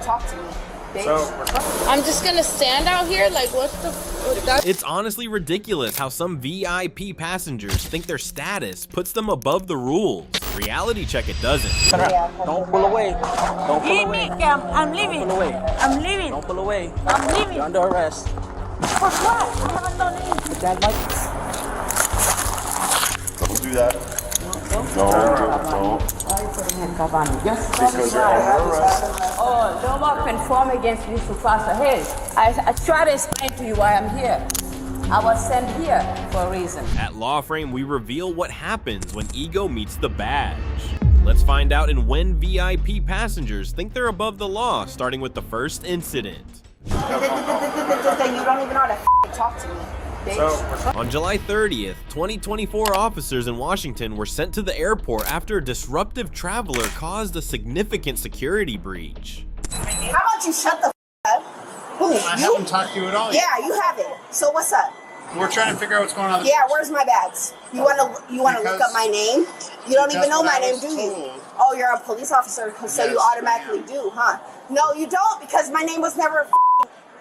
talk to me. I'm just gonna stand out here like what the It's honestly ridiculous how some VIP passengers think their status puts them above the rules. Reality check it doesn't. Don't pull away. Don't pull away. I'm leaving. Don't pull away. I'm leaving. Don't pull away. I'm leaving. You're under arrest. For what? I haven't done anything. Put that mic. Don't do that. No. Oh, don't walk and form against me too fast ahead. I try to explain to you why I'm here. I was sent here for a reason. At Law Frame, we reveal what happens when ego meets the badge. Let's find out and when VIP passengers think they're above the law, starting with the first incident. You don't even know how to talk to me. On July 30th, 2024 officers in Washington were sent to the airport after a disruptive traveler caused a significant security breach. How about you shut the up? Who? I haven't talked to you at all yet. Yeah, you haven't. So what's up? We're trying to figure out what's going on. Yeah, where's my bags? You wanna look up my name? You don't even know my name, do you? Oh, you're a police officer, so you automatically do, huh? No, you don't, because my name was never a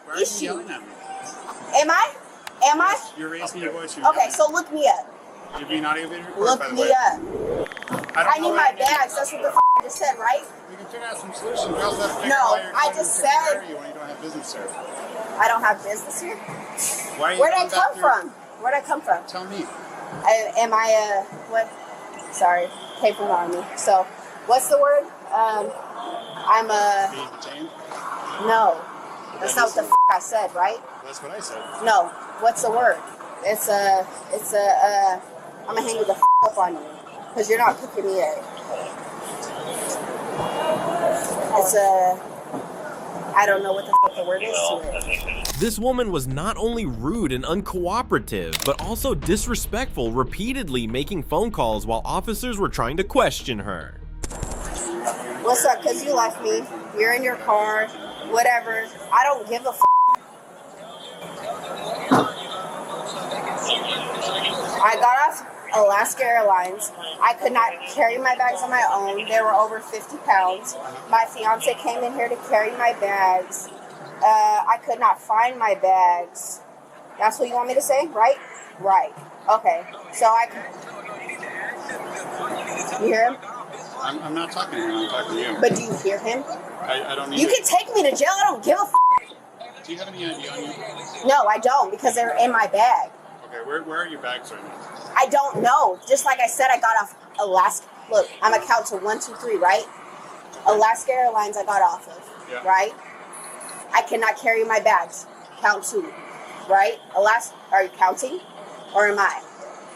Why are you issue. yelling at me? Am I? Am I? You're raising your voice. Okay, so look me up. You're being audio video recorded, by Look the way. me up. I need my bags. That's what the I just said, right? You can figure out some solutions. You also have to figure No, out why you're I coming just to take care said- of you when you don't have business here. I don't have business here. Why are you Where'd I coming back come here? from? Where'd I come from? Tell me. Am I what? Sorry, paper on me. So, what's the word? I'm a Being detained? no. That's not what the I said, right? That's what I said. No. What's the word? It's a. I'm gonna hang the up on you because you're not cooking me egg. It's a. I don't know what the word is to it. This woman was not only rude and uncooperative, but also disrespectful, repeatedly making phone calls while officers were trying to question her. What's up? Because you left me. You're in your car. Whatever. I don't give a I got off Alaska Airlines. I could not carry my bags on my own. They were over 50 pounds. My fiance came in here to carry my bags. I could not find my bags. That's what you want me to say, right? Right. Okay. So you hear him? I'm not talking to you. I'm talking to you. But do you hear him? I don't need You can take me to jail. I don't give a Do you have any ID on you? No, I don't, because they're in my bag. Okay, where are your bags right now? I don't know. Just like I said, I got off Alaska. Look, I'm gonna count to 1, 2, 3, right? Alaska Airlines I got off of, Yeah. right? I cannot carry my bags. Count 2, right? Alaska, are you counting? Or am I?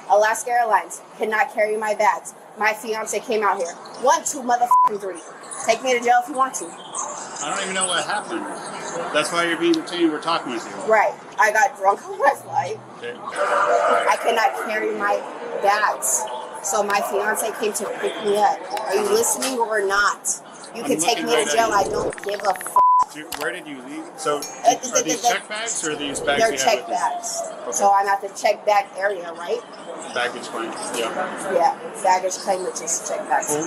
Alaska Airlines cannot carry my bags. My fiance came out here. 1, 2, motherfucking 3. Take me to jail if you want to. I don't even know what happened. That's why you're being detained. We're talking with you. Right. I got drunk on my flight. Okay. I cannot carry my bags. So my fiance came to pick me up. Are you listening or not? You can take me to jail. I don't give a f***. Where did you leave? So, are these check bags or are these bags They're you have check with you? bags. Okay. So I'm at the check bag area, right? Baggage claim. Yeah. Yeah, baggage claim, which is check bags. Well,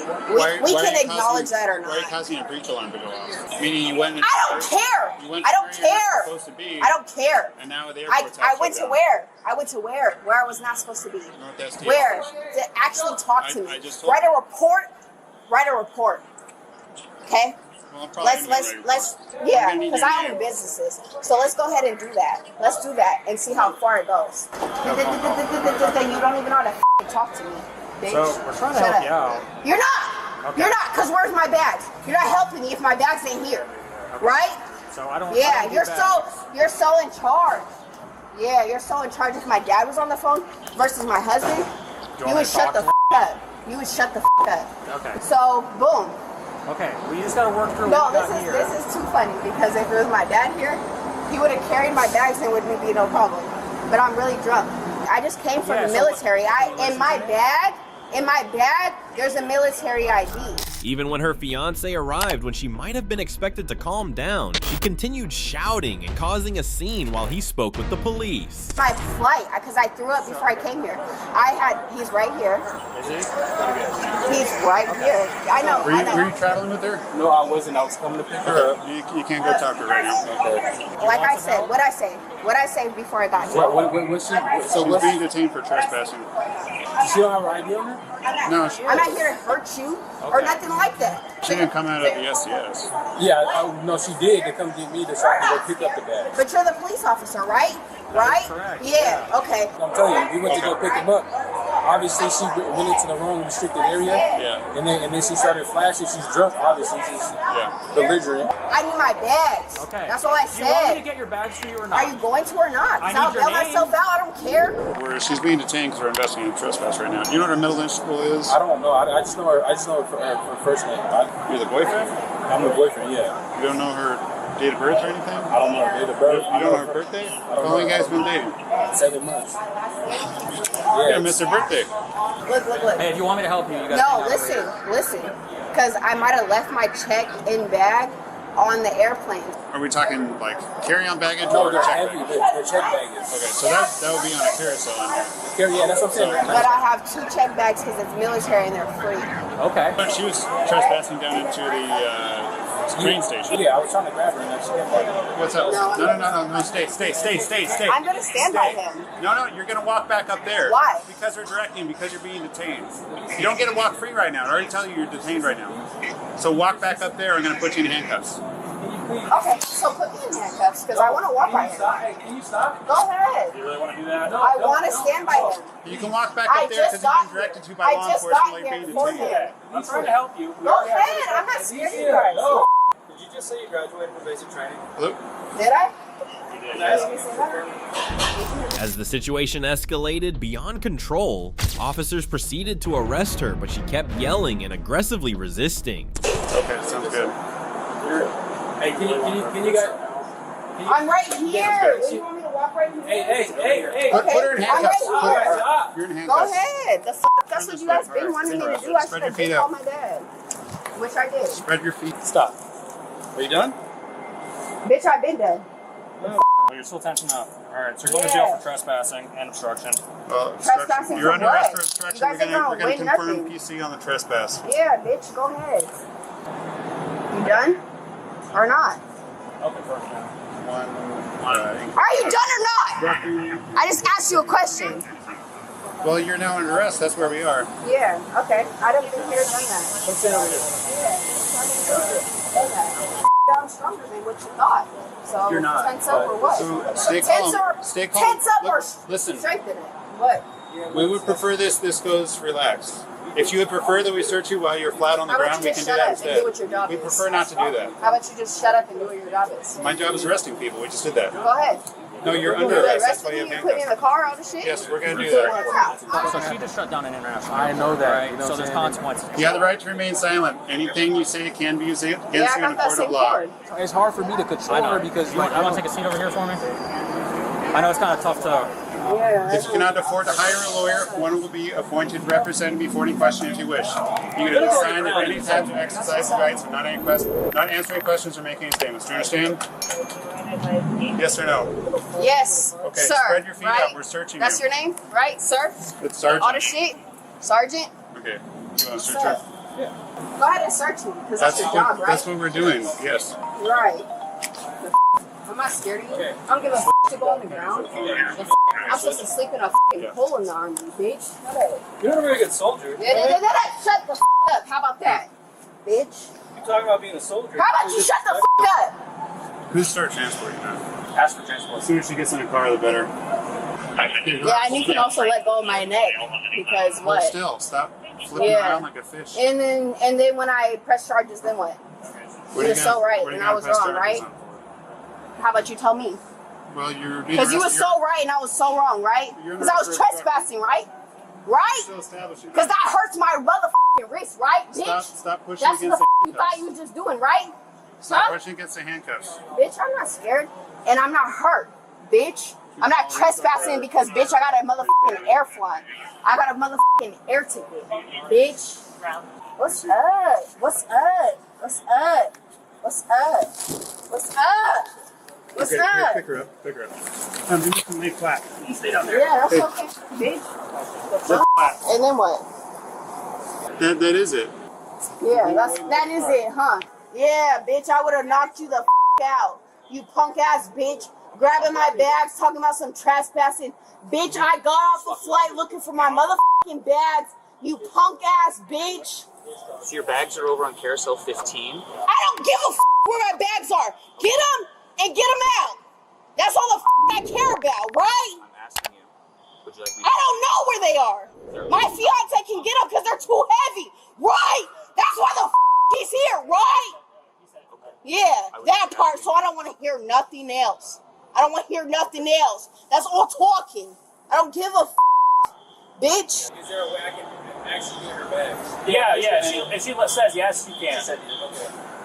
we why can are you acknowledge causing- that or Why are you not. causing a breach alarm to go off? Meaning you went and I don't care. You went I to don't where you're not care. supposed to be, I don't care. And now the I airport's all went shut to down. where? I went to where? Where I was not supposed to be. North ST Where? office. To actually talk to me. I just told Write a you. report. Write a report. Okay? Well, I'm probably gonna Let's I'm yeah, gonna need because your I name. own businesses. So let's go ahead and do that. Let's do that and see how far it goes. You don't even know how to talk to me, bitch. So we're trying to Shut help you up. out. You're not. Okay. You're not, because where's my bags? You're not helping me if my bags ain't here. Right? So I don't. Yeah, I don't do you're so in charge. Yeah, you're so in charge. If my dad was on the phone versus my husband, you want me would to shut talk the to f up. You would shut the f up. Okay. So boom. Okay. We just gotta work through No, what we got here. this is too funny because if it was my dad here, he would have carried my bags and it would be no problem. But I'm really drunk. I just came from Yeah, the so military. listen In my to me. bag, In my bag, there's a military ID. Even when her fiance arrived when she might have been expected to calm down, she continued shouting and causing a scene while he spoke with the police. My flight, because I threw up before I came here. He's right here. Is he? He's right here. I know. Were you traveling with her? No, I wasn't. I was coming to pick her up. You can't go talk to her right now. Like I said, what'd I say before I got here? So she's being detained for trespassing. She don't have her ID on her? No, I'm not here to hurt you or nothing like that. she didn't come out of the SDS. Yeah, no, she did. They come get me to so I can go pick up the bag. But you're the police officer, right? Right? Correct. Yeah, okay. I'm telling you, we went to go pick him up. Obviously, she went into the wrong restricted area. Yeah. And then she started flashing. She's drunk, obviously. She's belligerent. I need my bags. Okay. That's all I Do you want me to said. get your bags for you or not? Are you going to or not? I Because I'll need your bail name. myself out. I don't care. Where she's being detained because we're investigating trespass right now. You know what her middle initial is? I don't know. I just know her. I just know her first name. You're the boyfriend? I'm the boyfriend. Yeah. You don't know her date of birth or anything? I don't know her date of birth. You don't know her birthday? How long you guys been dating? 7 months. You're gonna miss her birthday. Look. Hey, if you want me to help you, you No, listen. Because I might have left my check in bag on the airplane. Are we talking like carry-on baggage No, or they're check heavy. baggage? They're check baggage. Okay, so that would be on a carousel in there. Yeah, that's what I'm saying. But I have 2 check bags because it's military and they're free. Okay. But she was trespassing down into the train station. Yeah, I was trying to grab her and then she kept like, What's up? No. No, stay. I'm going to stand by him. No, you're gonna walk back up there. Why? Because they're directing, because you're being detained. You don't get to walk free right now. I already tell you you're detained right now. So walk back up there, I'm gonna put you in handcuffs. Okay, so put me in handcuffs because I want to walk by him. Hey, can you stop? Go ahead. You really want to do that? I want to stand by him. You can walk back I up there just because you've got been directed to here. by I law just enforcement got while you're here being for detained. him. I'm trying to help you. Go ahead. I'm not scared of you guys. No. Did you just say you graduated from basic training? Hello? Did I? As the situation escalated beyond control, officers proceeded to arrest her, but she kept yelling and aggressively resisting. Okay, sounds good. Hey, can you guys? I'm right here. Do you want me to walk right here? Hey. Put her in handcuffs. I'm right here. Stop. You're in Go handcuffs. ahead. That's what you guys been wanting me to do. I should have just called my dad. Which I did. Spread your feet. Stop. Are you done? Bitch, I've been done. Oh, you're still tension up. All right, so you're going to jail for trespassing and obstruction. Trespassing You're for under what? arrest for obstruction. You guys We're ain't gonna win confirm nothing. PC on the trespass. Yeah, bitch, go ahead. You done? Or not? Okay, first one. Are you done or not? I just asked you a question. Well, you're now under arrest. That's where we are. Yeah, okay. I done been here, done that. Come stand over here. Yeah, I'm stronger than what you thought. So, You're not, tense up or what? So stay Tense calm. or- Stay calm. Tense up or Listen, strengthen it? What? we would prefer this goes relaxed. If you would prefer that we search you while you're flat on the How about ground, you we just can do shut that up and instead. do what your job We is? prefer not to do that. How about you just shut up and do what your job is? My job is arresting people. We just did that. Go ahead. No, you're You under arrest. That's arrested why me, you you have put me in the handcuffs. car, all the shit? Yes, we're going to do that. So she just shut down an international. I know that. Right? You know So what there's I'm saying? consequences. You have the right to remain silent. Anything you say can be used against Yeah, I you in got a that court of same law. card. It's hard for me to control her because You want to take a seat over here for me? I know it's kind of tough to. Yeah. If you cannot afford to hire a lawyer, one will be appointed representing me for any question if you wish. You can decide at any time to exercise the rights of not answering questions or making any statements. Do you understand? Yes or no? Yes, Okay, sir. spread your feet right? out. We're searching That's you. your name, right, sir? It's Sergeant. All the shit? Sergeant? Okay. You want to search Sir. her? Go ahead and search me, because that's your job, right? That's what we're doing. Yes. Right. I'm not scared of you. I don't give a to go on the ground. I'm supposed to sleep in a hole in the army, bitch. Whatever. You're not a very good soldier. Shut the up. How about that, bitch? You're talking about being a soldier. How about you shut the up? Who's start transporting now? Ask for transport. As soon as she gets in the car, the better. Yeah, and you can also let go of my neck, because Hold what? still. Stop flipping Yeah. around like a fish. And then when I press charges, then what? What are You're you so gonna- right, what are you and I gonna was press wrong, charges right? on for? How about you tell me? Well, you're being Because you were arrested. so right and I was so wrong, right? You're Because I was not- trespassing, right? Right? Still establishing. Because that hurts my motherfucking wrist, right, bitch? Stop pushing That's what against the the you thought you was just doing, right? Stop Huh? pushing against the handcuffs. Bitch, I'm not scared. And I'm not hurt, bitch. I'm not trespassing because, bitch, I got a motherfucking air flight. I got a motherfucking air ticket, bitch. What's up? What's up? What's up? What's up? What's up? What's up? Pick her up. Pick her up. You can lay flat. You stay down there. Yeah, that's okay, bitch. What's up? And then what? That is it. Yeah, that is it, huh? Yeah, bitch, I would have knocked you the f out. You punk ass bitch. Grabbing my bags, talking about some trespassing. Bitch, I got off the flight looking for my motherfucking bags. You punk ass bitch. So your bags are over on carousel 15? I don't give a f where my bags are. Get them and get them out. That's all the f I care about, right? I'm asking you. Would you like me I don't know where they are. My fiance can get them because they're too heavy, right? That's why the f he's here, right? Yeah, that part, so I don't want to hear nothing else. I don't want to hear nothing else. That's all talking. I don't give a f bitch. Is there a way I can actually get her bags? Yeah. If she says yes, you can.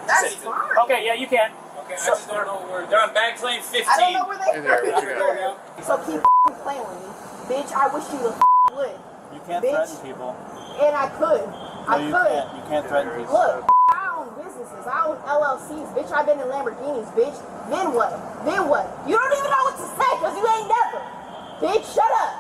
That's fine. Okay, yeah, you can. Okay, I just don't know where. They're on bag lane 15. I don't know where they There. are. So keep playing with me. Bitch, I wish you would. You can't Bitch. threaten people. And I could. You can't threaten people. Look, I own businesses. I own LLCs. Bitch, I've been in Lamborghinis, bitch. Then what? Then what? You don't even know what to say because you ain't never. Bitch, shut up.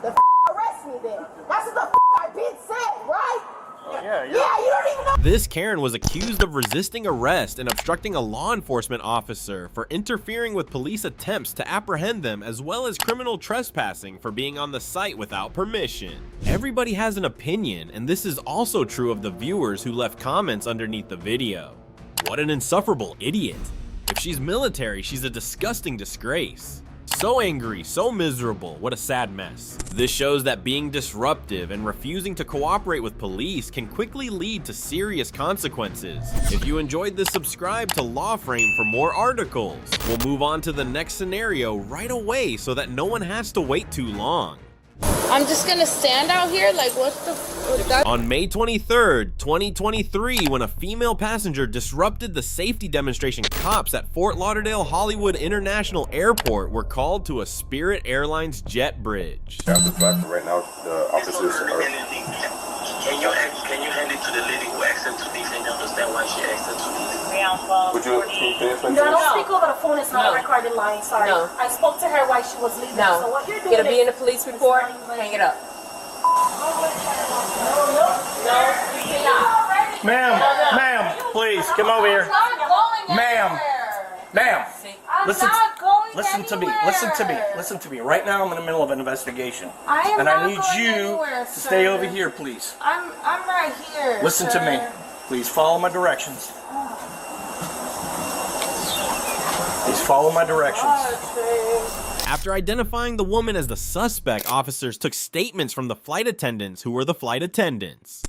The arrest me then. That's what the I've been said, right? Yeah, you don't even know. This Karen was accused of resisting arrest and obstructing a law enforcement officer for interfering with police attempts to apprehend them, as well as criminal trespassing for being on the site without permission. Everybody has an opinion, and this is also true of the viewers who left comments underneath the video. What an insufferable idiot. If she's military, she's a disgusting disgrace. So angry, so miserable, what a sad mess. This shows that being disruptive and refusing to cooperate with police can quickly lead to serious consequences. If you enjoyed this, subscribe to Law Frame for more articles. We'll move on to the next scenario right away so that no one has to wait too long. I'm just gonna stand out here like what the that On May 23rd, 2023, when a female passenger disrupted the safety demonstration, cops at Fort Lauderdale Hollywood International Airport were called to a Spirit Airlines jet bridge. After fact, right now, the officers are... Can you hand it to the lady who asked her to leave and understand why she asked her to leave? Would you explain No, don't speak over the phone. It's not a recorded line. Sorry. No. I spoke to her while she was leaving. No. So what you're doing It'll be in the police report. Hang it up. Ma'am, please, come over here. Ma'am, listen to me. Right now I'm in the middle of an investigation. And I need you to stay over here, please. I'm right here. Listen to me. Please follow my directions. Please follow my directions. After identifying the woman as the suspect, officers took statements from the flight attendants who were the flight attendants.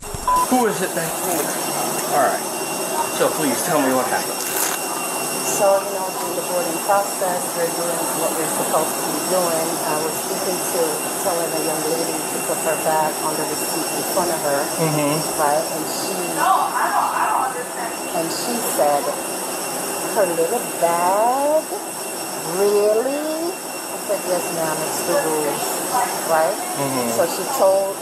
Who is it that? Alright. So please tell me what happened. So, through the boarding process, we're doing what we're supposed to be doing. I was speaking to telling a young lady to put her bag under the seat in front of her. Right? And she said, her little bag? Really? I said, yes, ma'am, it's the rules. Right? So she told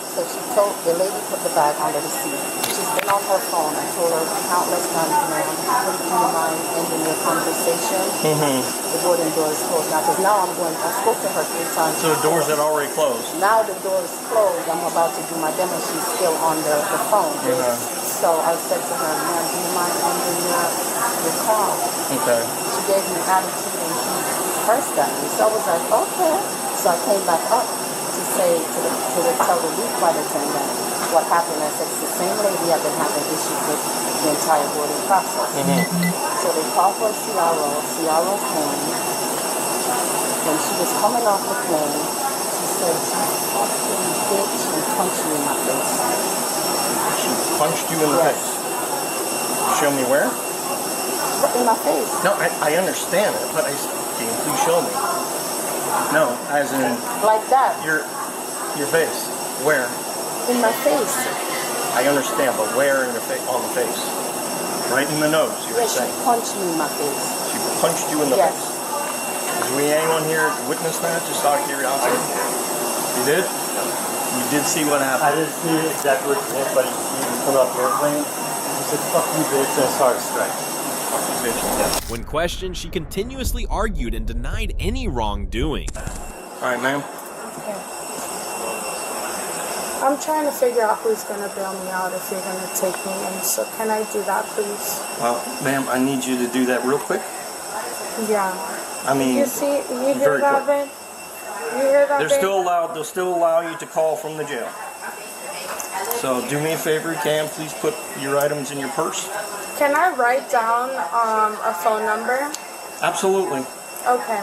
the lady put the bag under the seat. She's been on her phone. I told her countless times, ma'am, would you mind ending your conversation? The boarding door is closed now, because now I spoke to her 3 times. So the doors had already closed? Now the door is closed. I'm about to do my demo. She's still on the phone. So I said to her, ma'am, do you mind ending your call? Okay. She gave me attitude and she cursed at me. So I was like, okay. So I came back up to say tell the lead flight attendant what happened. I said, it's the same lady I've been having issues with the entire boarding process. So they called for a CRO. CRO came. When she was coming off the plane, she said, "You fucking bitch," and punched me in my face. She punched you in the face? Show me where? In my face. No, I understand it, but can you please show me? No, as in... Like that. Your face. Where? In my face. I understand, but where in your face? On the face? Right in the nose, you were saying? She punched me in my face. She punched you in the face? Is Do we anyone here witness that? Just out of curiosity. You did? You did see what happened? I didn't see exactly what you did, but he pulled out the airplane. He said, "Fuck you, bitch," and started striking. When questioned, she continuously argued and denied any wrongdoing. All right, ma'am. Okay. I'm trying to figure out who's going to bail me out if you're going to take me in. So can I do that, please? Well, ma'am, I need you to do that real quick. Yeah. I mean, you hear that, Ben? You hear that, they'll still allow you to call from the jail. So do me a favor, Cam, please put your items in your purse. Can I write down a phone number? Absolutely. Okay.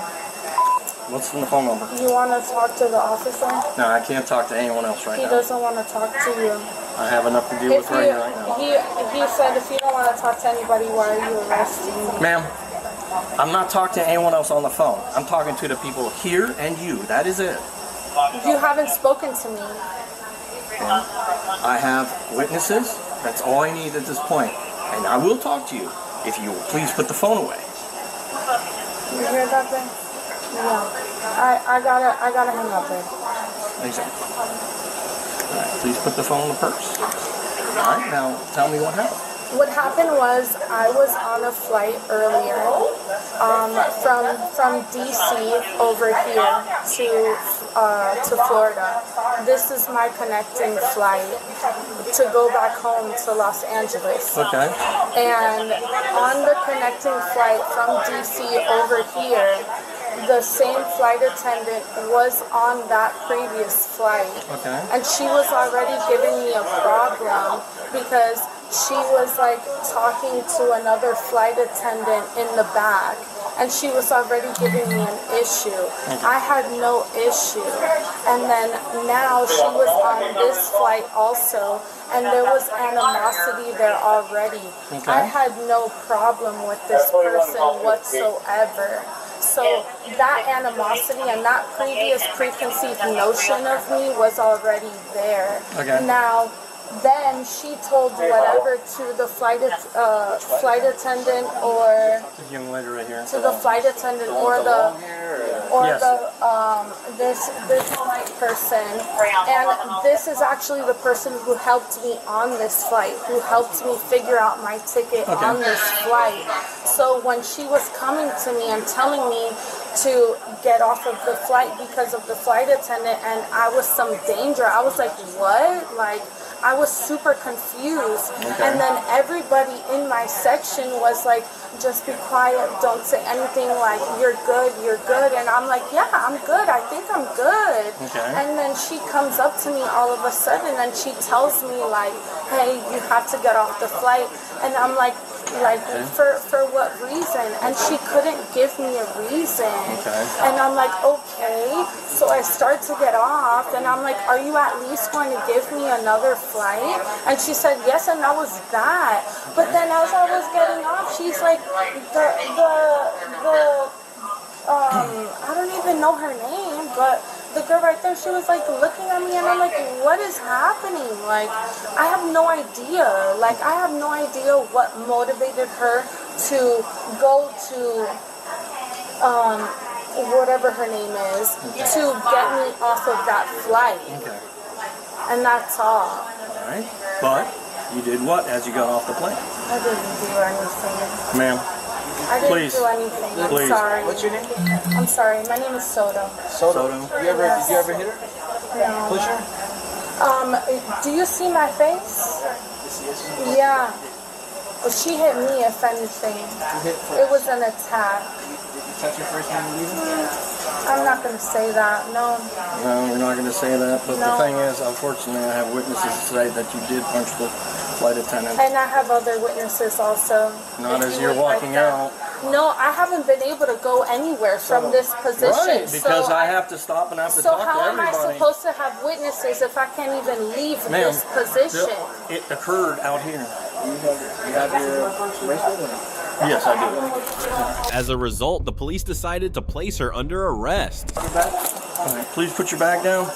What's the phone number? You want to talk to the officer? No, I can't talk to anyone else right now. He doesn't want to talk to you. I have enough to deal with right now. He said if you don't want to talk to anybody, why are you arresting me? Ma'am, I'm not talking to anyone else on the phone. I'm talking to the people here and you. That is it. You haven't spoken to me. I have witnesses. That's all I need at this point. And I will talk to you if you will please put the phone away. You hear that thing? Yeah. I gotta hang up there. Exactly. All right, please put the phone in the purse. All right, now tell me what happened. What happened was I was on a flight earlier from DC over here to Florida. This is my connecting flight to go back home to Los Angeles. Okay. And on the connecting flight from DC over here, the same flight attendant was on that previous flight. Okay. And she was already giving me a problem because she was like talking to another flight attendant in the back, and she was already giving me an issue. Okay. I had no issue. And then now she was on this flight also, and there was animosity there already. Okay. I had no problem with this person whatsoever. So that animosity and that previous preconceived notion of me was already there. Okay. Now, then she told whatever to the flight attendant or This young lady right here. to the flight attendant or Yes. this flight person, and this is actually the person who helped me on this flight, who helped me figure out my ticket on this flight. So when she was coming to me and telling me to get off of the flight because of the flight attendant and I was some danger, I was like, what? Like, I was super confused. And then everybody in my section was like, just be quiet, don't say anything, like, you're good. And I'm like, yeah, I'm good, I think I'm good. And then she comes up to me all of a sudden and she tells me like, hey, you have to get off the flight. And I'm like for what reason? And she couldn't give me a reason. And I'm like, okay. So I start to get off and I'm like, are you at least going to give me another flight? And she said yes, and that was that. But then as I was getting off, she's like, I don't even know her name, but the girl right there, she was like looking at me and I'm like, what is happening? Like, I have no idea. Like, I have no idea what motivated her to go to whatever her name is to get me off of that flight. And that's all. Alright. But you did what as you got off the plane? I didn't do anything. Ma'am. I didn't Please. do anything. I'm Please. sorry. What's your name? I'm sorry. My name is Soto. Soto. Did you ever hit her? No. Push her? Do you see my face? Yeah. Well, she hit me, if anything. It was an attack. Did you touch her first when you leave? I'm not going to say that, no. No, you're not going to say that. But No. the thing is, unfortunately, I have witnesses say that you did punch the flight attendant. And I have other witnesses also. Not If as you you're would like walking that. out. No, I haven't been able to go anywhere from this position. Right, because so I have to stop and I have to So talk to how am I everybody. supposed to have witnesses if I can't even leave Ma'am, this position? It occurred out here. You have your bracelet or no? Yes, I do. As a result, the police decided to place her under arrest. All right, please put your bag down.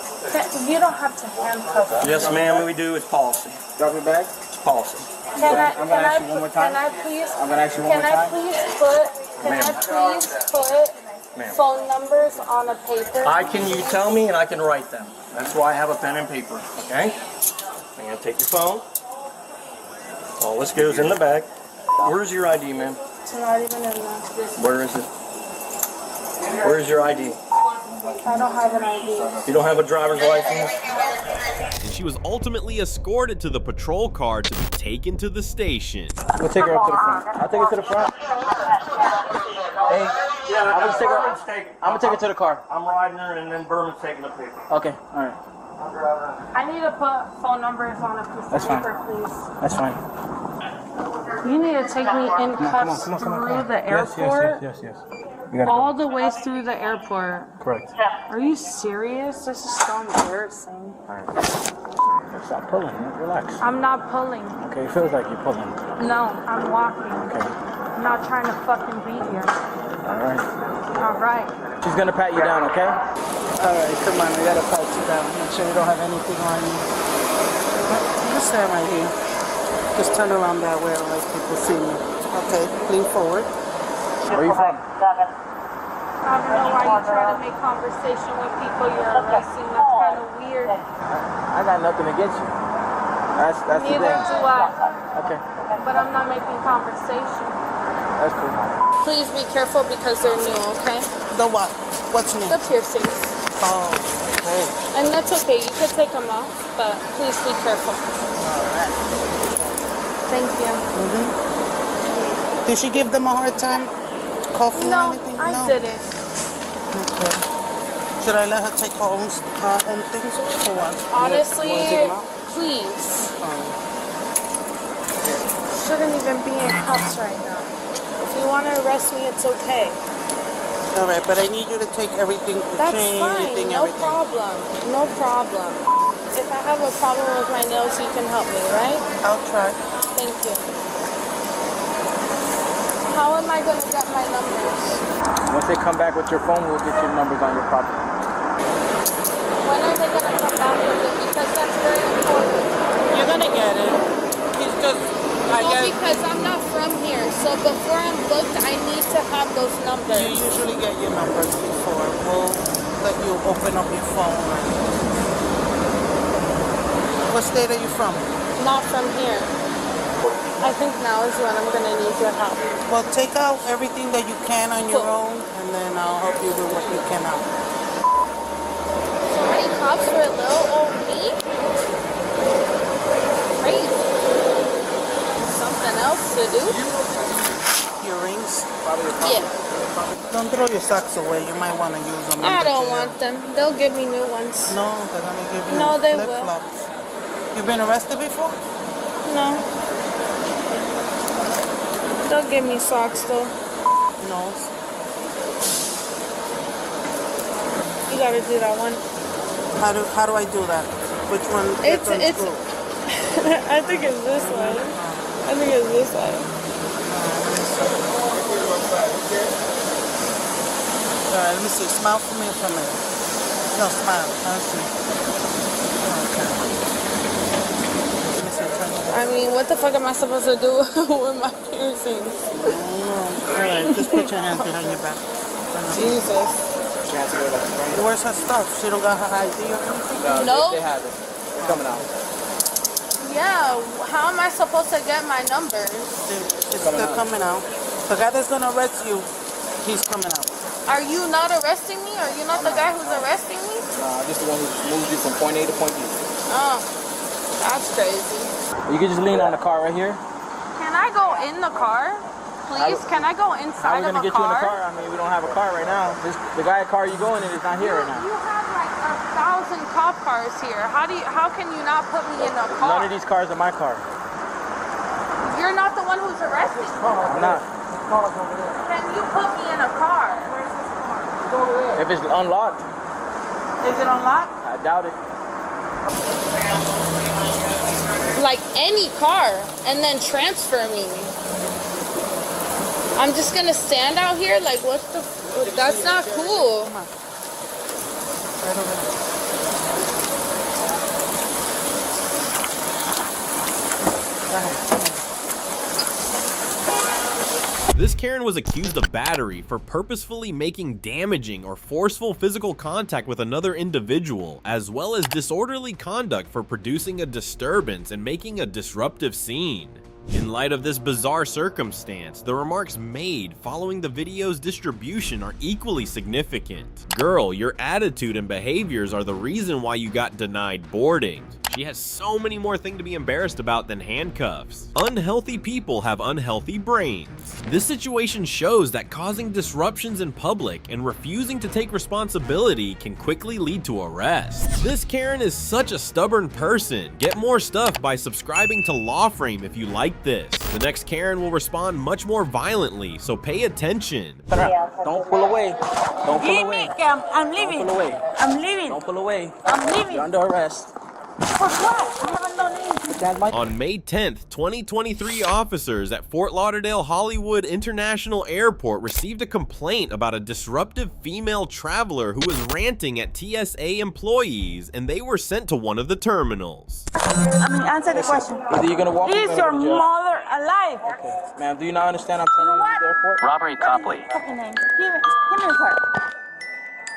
You don't have to handcuff me. Yes, ma'am, we do. It's policy. Drop your bag? It's policy. Can I ask you one more time. Can I please? I'm gonna ask you one more time. Can I please put Ma'am. phone numbers on a paper? You tell me and I can write them. That's why I have a pen and paper, okay? I'm gonna take your phone. All this goes in the bag. Where's your ID, ma'am? It's not even in there. Where is it? Where's your ID? I don't have an ID. You don't have a driver's license? And she was ultimately escorted to the patrol car to be taken to the station. We'll take her up to the front. I'll take her to the front. Hey, I'm gonna take her to the car. I'm riding her and then Berman's taking the paper. Okay, all right. I need to put phone numbers on a piece of paper, please. That's fine. You need to take me in cuffs through the airport? Yes. All the way through the airport. Correct. Are you serious? This is so embarrassing. All right. Stop pulling. Relax. I'm not pulling. Okay, it feels like you're pulling. No, I'm walking. Okay. I'm not trying to fucking be here. All right. All right. She's gonna pat you down, okay? All right, come on. I gotta pat you down. Make sure you don't have anything on you. Just stand right here. Just turn around that way, like people see you. Okay, lean forward. Where are you from? I don't know why you try to make conversation with people you're arresting. That's kind of weird. I got nothing against you. That's the thing. Neither do I. Okay. But I'm not making conversation. That's cool. Please be careful because they're new, okay? The what? What's new? The piercings. Oh, okay. And that's okay. You could take them off, but please be careful. All right. Thank you. Did she give them a hard time? Coughing or anything? I didn't. Okay. Should I let her take her own things or what? Honestly, please. Shouldn't even be in cuffs right now. If you want to arrest me, it's okay. All right, but I need you to take everything, That's chain, fine. everything, No everything. problem. No problem. If I have a problem with my nails, you can help me, right? I'll try. Thank you. How am I going to get my numbers? Once they come back with your phone, we'll get your numbers on your property. When are they going to come back with it? Because that's very important. You're going to get it. He's just... because I'm not from here. So before I'm booked, I need to have those numbers. You usually get your numbers before. We'll let you open up your phone. What state are you from? Not from here. I think now is when I'm going to need your help. Well, take out everything that you can on your own, and then I'll help you with what you can out. So many cops for a little old me? Crazy. Something else to do? Earrings? Yeah. Don't throw your socks away. You might want to use them. I don't want them. They'll give me new ones. No, they're going to give you No, they will. flip-flops. You've been arrested before? No. They'll give me socks though. No. You gotta do that one. How do I do that? Which one? It's I think it's this one. I think it's this one. Alright, let me see. Smile for me for a minute. No, smile. Let's see. Okay. I mean, what the fuck am I supposed to do with my piercings? Alright, just put your hands behind your back. Jesus. Where's her stuff? She don't got her ID or anything? No. They have it. It's coming out. Yeah, how am I supposed to get my numbers? They're coming out. The guy that's gonna arrest you, he's coming out. Are you not arresting me? Are you not the guy who's arresting me? Nah, I'm just the one who moved you from point A to point B. Oh, that's crazy. You can just lean on the car right here. Can I go in the car? Please, can I go inside How are we of gonna a get you in the car? car? I mean, we don't have a car right now. The guy car you going in is not here right now. You have like 1,000 cop cars here. How can you not put me in a car? None of these cars are my car. You're not the one who's arresting me. I'm not. Can you put me in a car? If it's unlocked. Is it unlocked? I doubt it. Like any car, and then transfer me. I'm just gonna stand out here? Like, what the? That's not cool. This Karen was accused of battery for purposefully making damaging or forceful physical contact with another individual, as well as disorderly conduct for producing a disturbance and making a disruptive scene. In light of this bizarre circumstance, the remarks made following the video's distribution are equally significant. Girl, your attitude and behaviors are the reason why you got denied boarding. She has so many more things to be embarrassed about than handcuffs. Unhealthy people have unhealthy brains. This situation shows that causing disruptions in public and refusing to take responsibility can quickly lead to arrest. This Karen is such a stubborn person. Get more stuff by subscribing to Law Frame if you like this. The next Karen will respond much more violently, so pay attention. Don't pull away. Don't pull away. I'm leaving. Don't pull away. I'm leaving. Don't pull away. I'm leaving. You're under arrest. For what? I haven't done anything. On May 10th, 2023, officers at Fort Lauderdale Hollywood International Airport received a complaint about a disruptive female traveler who was ranting at TSA employees, and they were sent to one of the terminals. Answer the question. Either you're gonna walk. Is your mother alive? Okay, ma'am. Do you not understand? I'm telling you to the airport. Robbery Copley. Fucking name. Give me a card.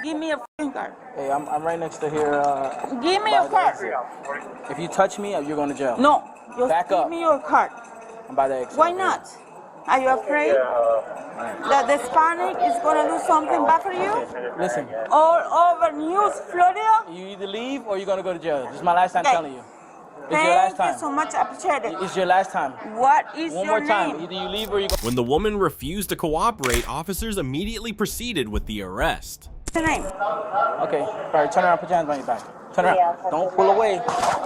Give me a fucking card. Hey, I'm right next to here. Give me a card. If you touch me, you're going to jail. No. Just Back give up. me your card. I'm by the exit. Why not? Are you afraid that the Hispanic is going to do something bad for you? Listen. All over News, Florida? You either leave or you're going to go to jail. This is my last time telling you. It's Thank your last time. you so much. I appreciate it. It's your last time. What is One your more time. name? Either you leave or you go. When the woman refused to cooperate, officers immediately proceeded with the arrest. What's your name? Okay. All right, turn around. Put your hands on your back. Turn around. Don't pull away.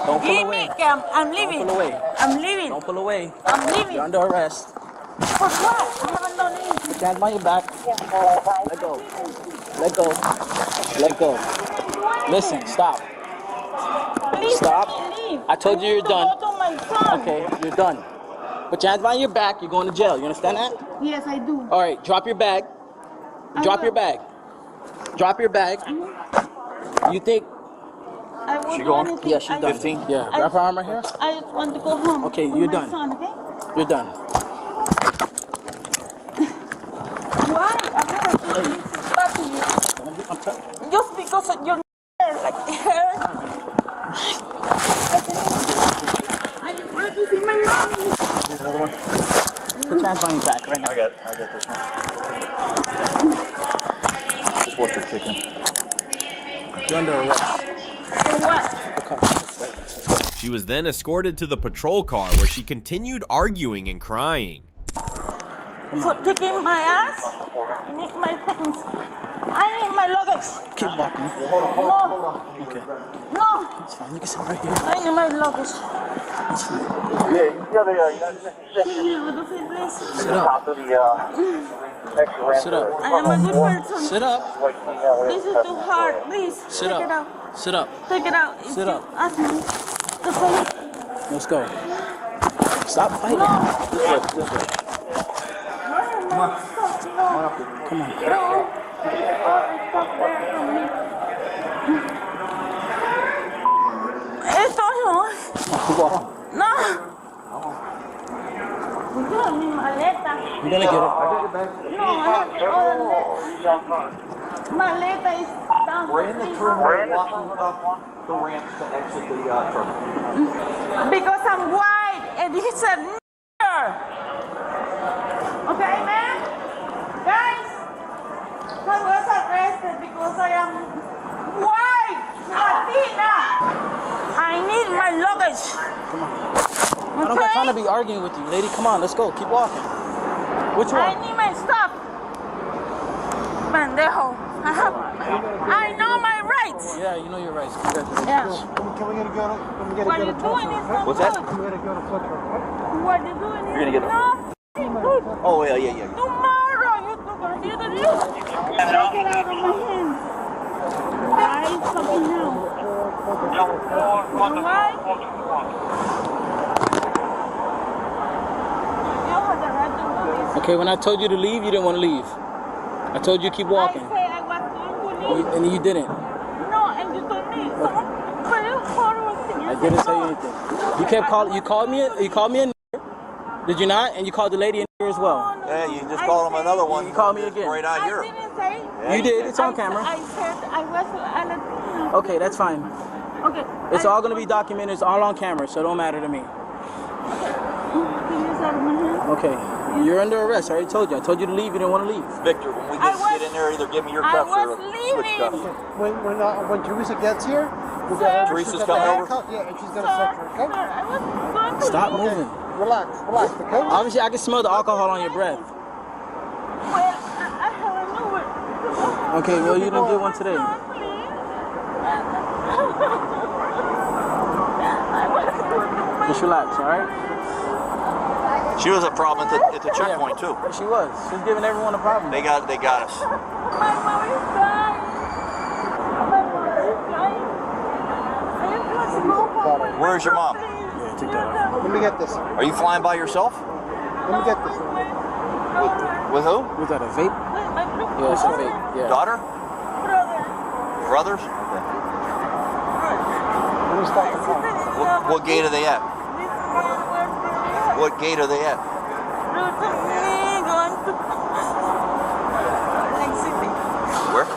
Don't pull Give away. me, I'm leaving. Don't pull away. I'm leaving. Don't pull away. I'm leaving. You're under arrest. For what? I haven't done anything. Put your hands on your back. Let go. Let go. Let go. Listen, stop. Please Stop. let me leave. I told you you're done. Go to my son. Okay, you're done. Put your hands behind your back. You're going to jail. You understand that? Yes, I do. All right, drop your bag. Drop your bag. Drop your bag. You think? I will She do going? anything. Yeah, she's done. 15? Yeah, grab her arm right here. I just want to go home. Okay, with you're my done. Son, okay? You're done. Why? I'm not doing anything bad to you. Just because of your hair, like hair. I just want to see my mommy. Another one. Put your hands on your back right now. I got this one. Just watch your chicken. You're under arrest. For what? She was then escorted to the patrol car where she continued arguing and crying. For taking my ass? I need my things. I need my luggage. Keep walking. No. Okay. No. It's fine. You can sit right here. I need my luggage. It's fine. Sit up. Sit up. I am a good person. Sit up. This is too hard. Please, Sit take it up. out. Sit up. Take it out. If Sit you up. Ask me. Just say, Let's go. Stop fighting. This way. come on. Come on. No. Stop there from me. Esto no. Keep walking. No. Yo, mi maleta. You're gonna get it. No, I have all the maleta is down. We're in the terminal walking up the ramp to exit the terminal. Because I'm white and he said nigger. Okay, man? Guys, I was arrested because I am white, Latina. I need my luggage. Come on. I don't got time to be arguing with you, lady. Come on, let's go. Keep walking. Which one? I need my stuff. Pendejo. I know my rights. Yeah, you know your rights. Congratulations. Yeah. Can we get a go? What are you doing is not What's that? good. Can we get a go to Fletcher? What are you doing You're gonna get is it. not good. Oh, yeah. Tomorrow you're gonna hear the news. Take it out of my hands. Guys, something now. Why? You have the right to do this. Okay, when I told you to leave, you didn't want to leave. I told you to keep walking. I said I was going to leave. And you didn't. No, and you told me some very horrible thing. I didn't say anything. You kept calling. You called me a nigger. Did you not? And you called the lady a nigger as as well. Yeah, you just called him another one. You called me again. Right out here. You did. It's on camera. I said I was a Latino. Okay, that's fine. Okay. It's all going to be documented. It's all on camera, so it don't matter to me. Okay. You're under arrest. I already told you. I told you to leave. You didn't want to leave. Victor, when we get in there, either give me your cuffs or switch cuffs. When Teresa gets here, we'll get her. Teresa's coming over? Yeah, and she's going to search her, okay? Stop moving. Relax, okay? Obviously, I can smell the alcohol on your breath. Okay, well, you didn't get one today. Just relax, all right? She was a problem at the checkpoint too. She was. She was giving everyone a problem. They got us. Where's your mom? Yeah, take that off. Let me get this. Are you flying by yourself? Let me get this. With who? Was that a vape? Yeah, it's a vape. Yeah. Daughter? Brothers? Okay. Let me stop the car. What gate are they at? What gate are they at? Where?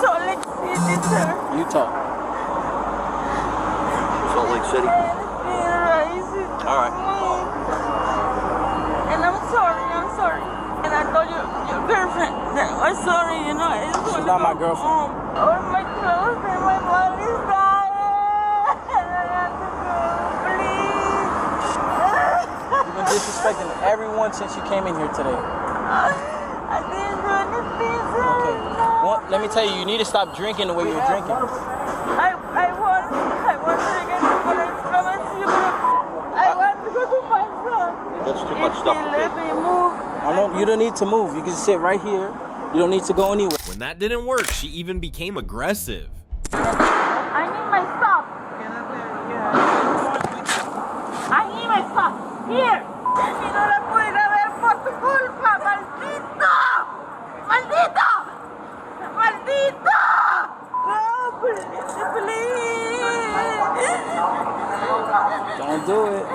Salt Lake City, sir. Utah. Salt Lake City. All right. And I'm sorry. And I told your girlfriend that I'm sorry, you know. She's not my girlfriend. All my clothes and my body's dying. And I have to go, please. You've been disrespecting everyone since you came in here today. I didn't do anything, sir. Okay. Well, let me tell you, you need to stop drinking the way you're drinking. I want to get to what I promised you, but I want to go to my son. That's too much stuff. Let me move. You don't need to move. You can sit right here. You don't need to go anywhere. When that didn't work, she even became aggressive. I need my stuff. I need my stuff. Here. Y no la pude ir a ver por tu culpa, maldito. Maldito. Maldito. No, please. Don't do it.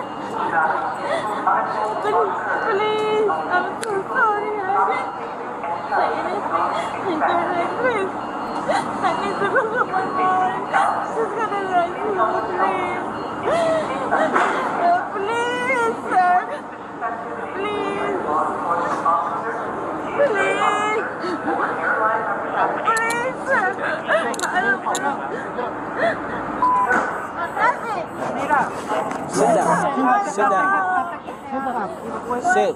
Please, I'm so sorry. I need to go to my mom. She's gonna like you, please, sir. Please. Please, sir. Sit down. Sit.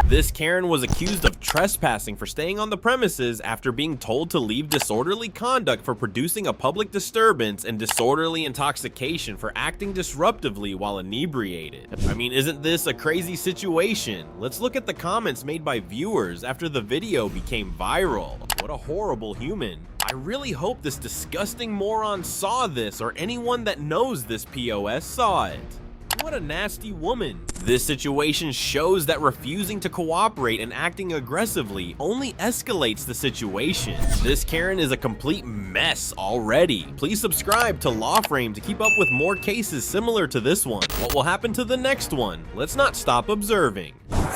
This Karen was accused of trespassing for staying on the premises after being told to leave disorderly conduct for producing a public disturbance and disorderly intoxication for acting disruptively while inebriated. I mean, isn't this a crazy situation? Let's look at the comments made by viewers after the video became viral. What a horrible human. I really hope this disgusting moron saw this, or anyone that knows this POS saw it. What a nasty woman. This situation shows that refusing to cooperate and acting aggressively only escalates the situation. This Karen is a complete mess already. Please subscribe to Law Frame to keep up with more cases similar to this one. What will happen to the next one? Let's not stop observing. Don't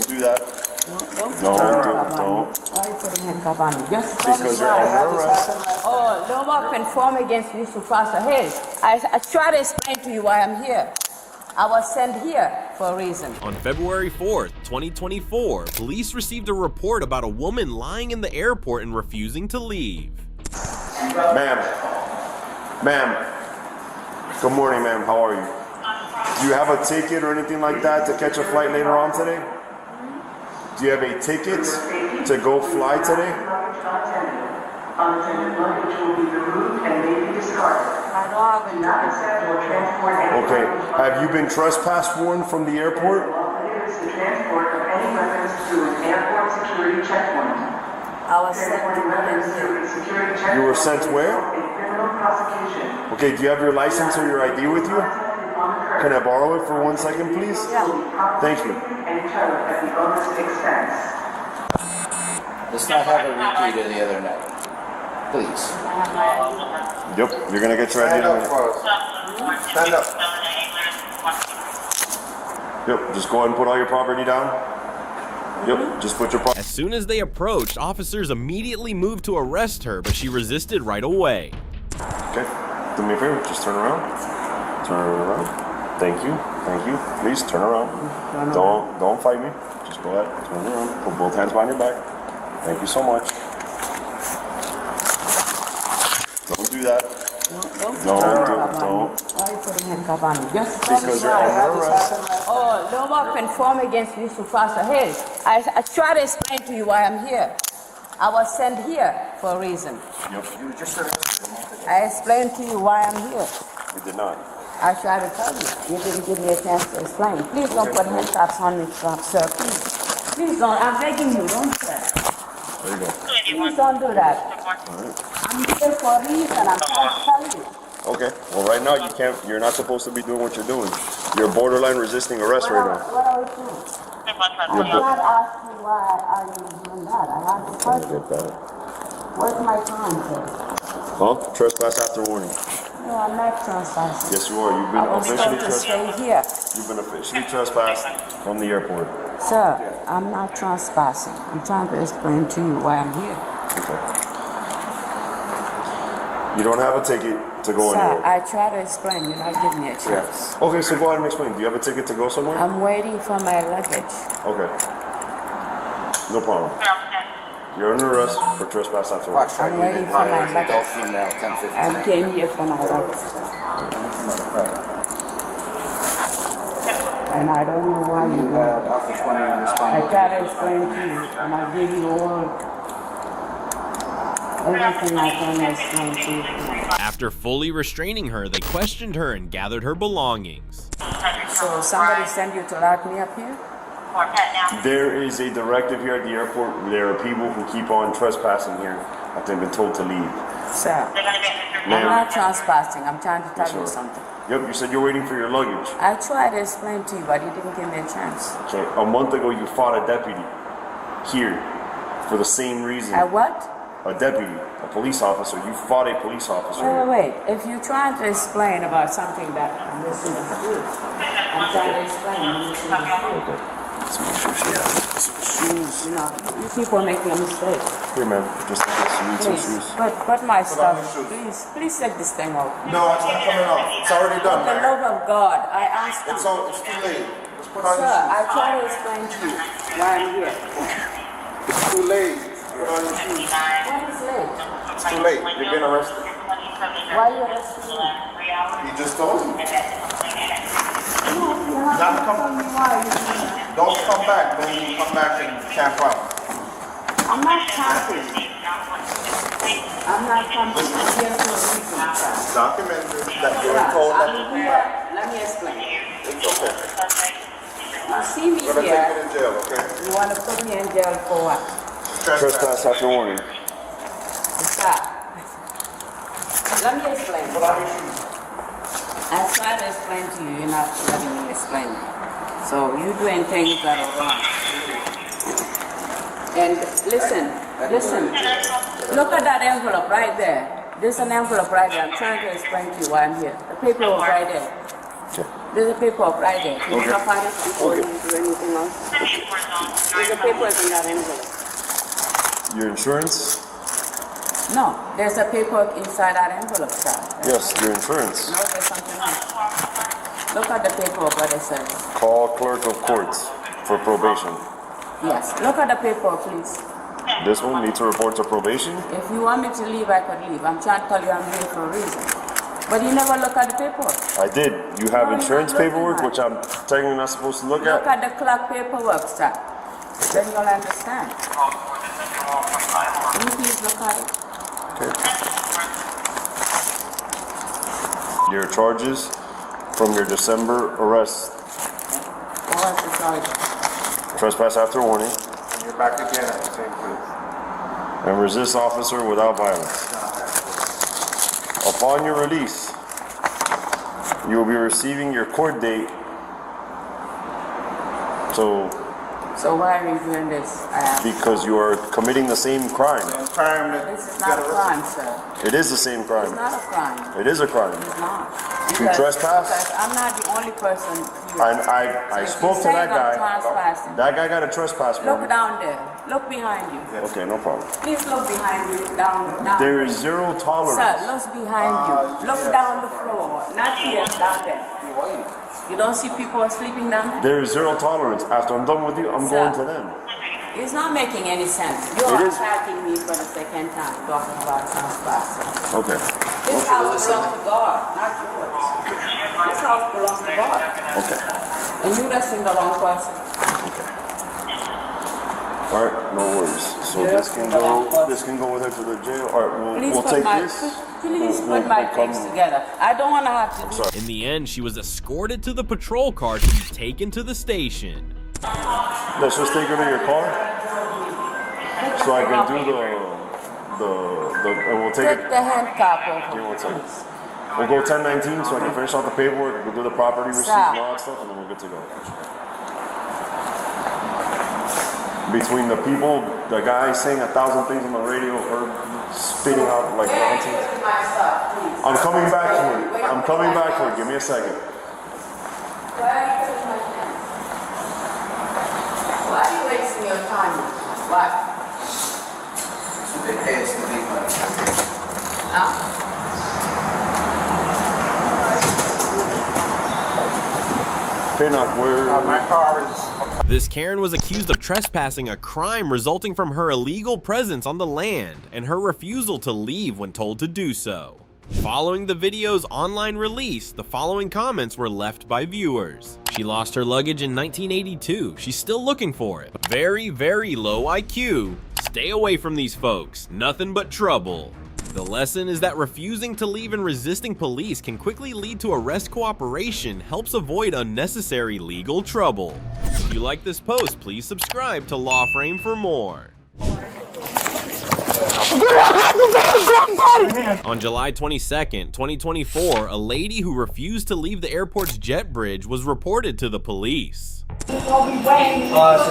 do that. Don't. Why are you putting handcuff on me? Just Because you're under arrest. Oh, no more conform against me to foster. Hey, I try to explain to you why I'm here. I was sent here for a reason. On February 4th, 2024, police received a report about a woman lying in the airport and refusing to leave. Ma'am. Good morning, ma'am. How are you? Do you have a ticket or anything like that to catch a flight later on today? Do you have a ticket to go fly today? Okay. Have you been trespass warned from the airport? I was sent. You were sent where? Okay, do you have your license or your ID with you? Can I borrow it for 1 second, please? Yeah. Thank you. Let's not have a repeat of the other night. Please. Yep, you're gonna get your ID. Stand up. Yep, just go ahead and put all your property down. Yep, just put your property. As soon as they approached, officers immediately moved to arrest her, but she resisted right away. Okay, do me a favor, just turn around. Turn around. Thank you. Please turn around. Don't fight me. Just go ahead, turn around. Put both hands behind your back. Thank you so much. Don't do that. Don't. Why are you putting handcuff on me? Just because you're under arrest. Oh, no more conform against me to faster. Hey, I try to explain to you why I'm here. I was sent here for a reason. Yep. You just arrested. I explained to you why I'm here. You did not. I tried to tell you. You didn't give me a chance to explain. Please don't put handcuffs on me, sir. Please don't. I'm begging you. Don't do that. There you go. Please don't do that. I'm here for a reason. I'm trying to tell you. Okay. Well, right now you're not supposed to be doing what you're doing. You're borderline resisting arrest right now. What are we doing? I'm not asking why are you doing that. I asked the question. What's my time, sir? Huh? Trespass after warning. No, I'm not trespassing. Yes, you are. You've been officially trespassed. Here. You've been officially trespassed from the airport. Sir, I'm not trespassing. I'm trying to explain to you why I'm here. Okay. You don't have a ticket to go anywhere. Sir, I try to explain. You're not giving me a chance. Okay, so go ahead and explain. Do you have a ticket to go somewhere? I'm waiting for my luggage. Okay. No problem. You're under arrest for trespass after warning. I'm waiting for my luggage. I came here for my luggage. And I don't know why you do that. I try to explain to you, and I give you all everything I can explain to you. After fully restraining her, they questioned her and gathered her belongings. So somebody sent you to lock me up here? There is a directive here at the airport. There are people who keep on trespassing here after they've been told to leave. Sir, I'm not trespassing. I'm trying to tell you something. Yep, you said you're waiting for your luggage. I tried to explain to you, but you didn't give me a chance. Okay, a month ago you fought a deputy here for the same reason. A what? A deputy, a police officer. You fought a police officer. Wait. If you're trying to explain about something that I'm misunderstood, I'm trying to explain you misunderstood. Let's make sure she has some shoes. You know, you people are making a mistake. Here, man, just in case you need some shoes. Put my stuff. Please take this thing out. No, it's not coming off. It's already done, For the love of God, I asked you. It's too late. Just put on Sir, I try to explain to you why I'm here. It's too late. Put on your shoes. What is late? It's too late. You're getting arrested. Why are you arresting me? You just told me. Not come. Don't come back. Don't come back and camp out. I'm not camping. I'm not camping. I'm here for a reason. Documented that you were told that. Let me explain. It's okay. You see me We're gonna here. take you to jail, okay? You want to put me in jail for what? Trespass after warning. Stop. Let me explain. I try to explain to you, you're not letting me explain. So you're doing things that are wrong. And listen. Look at that envelope right there. There's an envelope right there. I'm trying to explain to you why I'm here. The paperwork right there. There's a paperwork right there. Can you stop at it before you do anything else? There's a paperwork in that envelope. Your insurance? No, there's a paperwork inside that envelope, sir. Yes, your insurance. No, there's something else. Look at the paperwork, what it says. Call clerk of courts for probation. Yes, look at the paperwork, please. This one needs to report to probation? If you want me to leave, I could leave. I'm trying to tell you I'm here for a reason. But you never look at the paperwork. I did. You have insurance paperwork, which I'm technically not supposed to look at. Look at the clock paperwork, sir. Then you'll understand. Can you please look at it? Okay. Your charges from your December arrest. What's the charge? Trespass after warning. You're back again at the same place. And resist officer without violence. Upon your release, you will be receiving your court date. So why are you doing this? Because you are committing the same crime. This is not a crime, sir. It is the same crime. It's not a crime. It is a crime. It's not. You trespass? Because I'm not the only person here. I spoke to that guy. That guy got a trespass Look warning. down there. Look behind you. Okay, no problem. Please look behind you. Down. There is zero tolerance. Sir, look behind you. Look down the floor. Not here, down there. You don't see people sleeping down there? There is zero tolerance. After I'm done with you, I'm going to them. It's not making any sense. You are attacking me for the second time, talking about trespassing. Okay. This house belongs to God, not yours. This house belongs to God. Okay. And you're asking the wrong person. All right, no worries. So this can go with her to the jail. All right, we'll take this. Please put my things together. I don't want to have to. In the end, she was escorted to the patrol car to be taken to the station. Let's just take her to your car, so I can do and we'll take the handcuff over. Give me 1 second. We'll go 1019 so I can finish out the paperwork. We'll do the property receipts and all that stuff, and then we're good to go. Between the people, the guy saying 1,000 things on the radio, her spitting out like nonsense. I'm coming back to it. I'm coming back to it. Give me a second. Why are you wasting your time? Why? They pay us to leave money. My car is... This Karen was accused of trespassing, a crime resulting from her illegal presence on the land and her refusal to leave when told to do so. Following the video's online release, the following comments were left by viewers. She lost her luggage in 1982. She's still looking for it. Very, very low IQ. Stay away from these folks. Nothing but trouble. The lesson is that refusing to leave and resisting police can quickly lead to arrest cooperation, helps avoid unnecessary legal trouble. If you like this post, please subscribe to Law Frame for more. On July 22nd, 2024, a lady who refused to leave the airport's jet bridge was reported to the police. So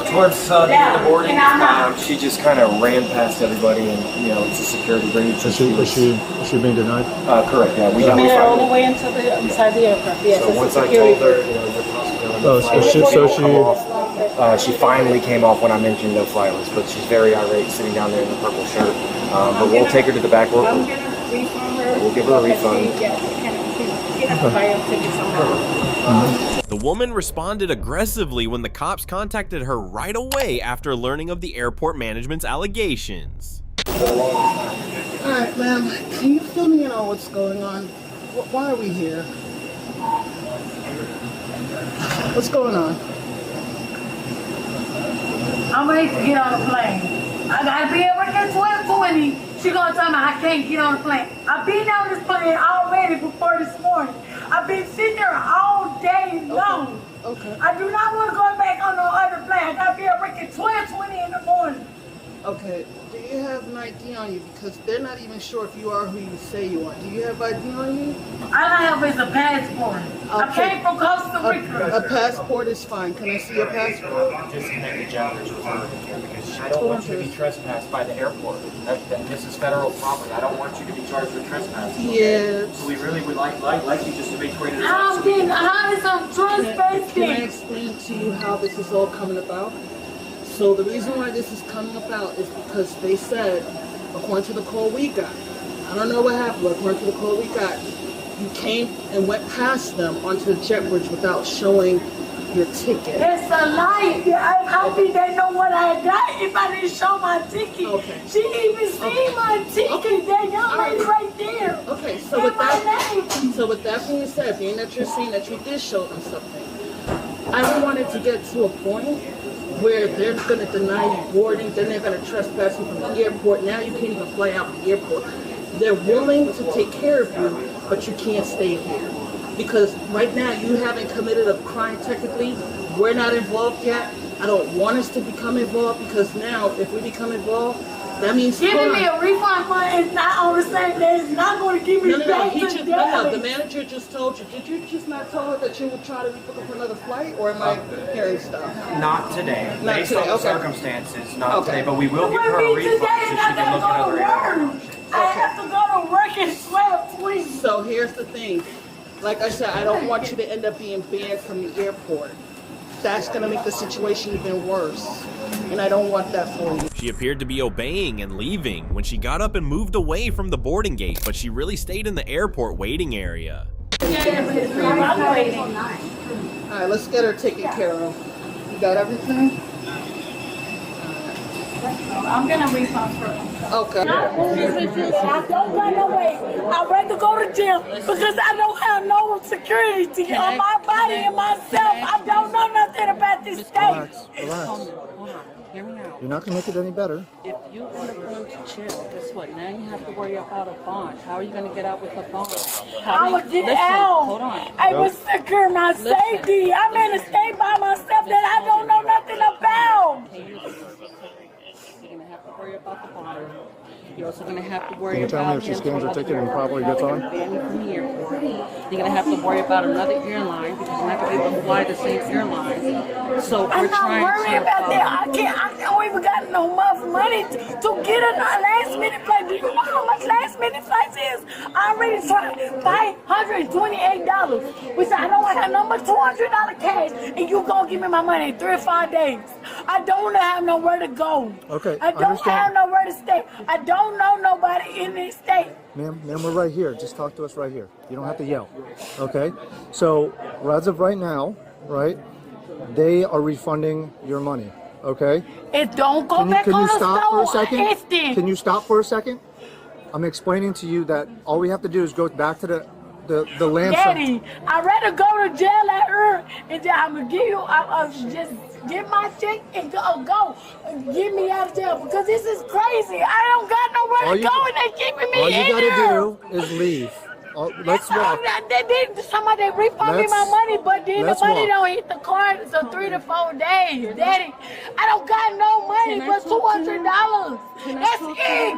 towards the end of the boarding, she just kind of ran past everybody and, it's a security breach. Was she being denied? Correct, yeah. We ran her all the way inside the aircraft. Yes, so once I told her, she finally came off when I mentioned no flight list, but she's very irate sitting down there in the purple shirt. But we'll take her to the back. We'll give her a refund. The woman responded aggressively when the cops contacted her right away after learning of the airport management's allegations. Alright, ma'am, can you fill me in on what's going on? Why are we here? What's going on? I'm ready to get on the plane. I gotta be able to get 12:20. She gonna tell me I can't get on the plane. I've been on this plane already before this morning. I've been sitting there all day long. Okay. I do not want to go back on no other plane. I gotta be able to get 12:20 in the morning. Okay. Do you have an ID on you? Because they're not even sure if you are who you say you are. Do you have ID on you? All I have is a passport. I came from Costa Rica. A passport is fine. Can I see your passport? Disconnect the jabbers with her because I don't want you to be trespassed by the airport. This is federal property. I don't want you to be charged for trespassing. Okay? Yeah. So we really would like you just to make sure that How is I'm trespassing? Can I explain to you how this is all coming about? So the reason why this is coming about is because they said, according to the call we got, I don't know what happened, but according to the call we got, you came and went past them onto the jet bridge without showing your ticket. It's a lie. How did they know what I got if I didn't show my ticket? Okay. She even seen my ticket. Okay. That young lady right there. Okay, so with that being said, being that you're saying that you did show them something, I wanted to get to a point where they're going to deny you boarding, then they're going to trespass you from the airport. Now you can't even fly out of the airport. They're willing to take care of you, but you can't stay here. Because right now you haven't committed a crime technically. We're not involved yet. I don't want us to become involved because now if we become involved, that means giving me a refund money is not on the same day. It's not going to give me back to No, the manager just told you. Did you just not tell her that you would try to rebook up another flight, or am I hearing stuff? Not today. Not Based today. on the circumstances, not today. But we will give her a refund so she can look at other airlines. I have to go to work at 12:20. So here's the thing. Like I said, I don't want you to end up being banned from the airport. That's going to make the situation even worse. And I don't want that for you. She appeared to be obeying and leaving when she got up and moved away from the boarding gate, but she really stayed in the airport waiting area. Alright, let's get her taken care of. You got everything? I'm gonna refund her. Okay. I don't got no way. I'd rather go to jail because I don't have no security on my body and myself. I don't know nothing about this state. Relax. Hold on. Hear me out. You're not going to make it any better. If you end up going to jail, guess what? Now you have to worry about a bond. How are you going to get out with a bond? I would get out. Hold on. I would secure my safety. I'm in a state by myself that I don't know nothing about. You're going to have to worry about the bond. You're also going to have to worry Can you tell me about if she scans her ticket and probably gets on? You're going to have to worry about another airline because you're not going to be able to fly the same airline. So I'm we're not trying worried to about that. I don't even got enough money to get a last minute flight. Do you know how much last minute flights is? I already tried $528, which I don't have no much $200 cash, and you gonna give me my money in 3 or 5 days. I don't have nowhere to go. Okay, I don't have nowhere to stay. I don't know nobody in this state. Ma'am, we're right here. Just talk to us right here. You don't have to yell. Okay? So, as of right now, right, they are refunding your money. Okay? It don't go back Can on you the stop for a store. second? Instant. Can you stop for a second? I'm explaining to you that all we have to do is go back to the land. Daddy, I'd rather go to jail at her and I'm gonna give you, just get my check and go. Get me out of jail because this is crazy. I don't got nowhere to go and they keeping me All in you there. gotta do is leave. Let's walk. Somebody refund me my money, but then the money walk. don't hit the card until 3 to 4 days. Daddy, I don't got no money but $200. That's it.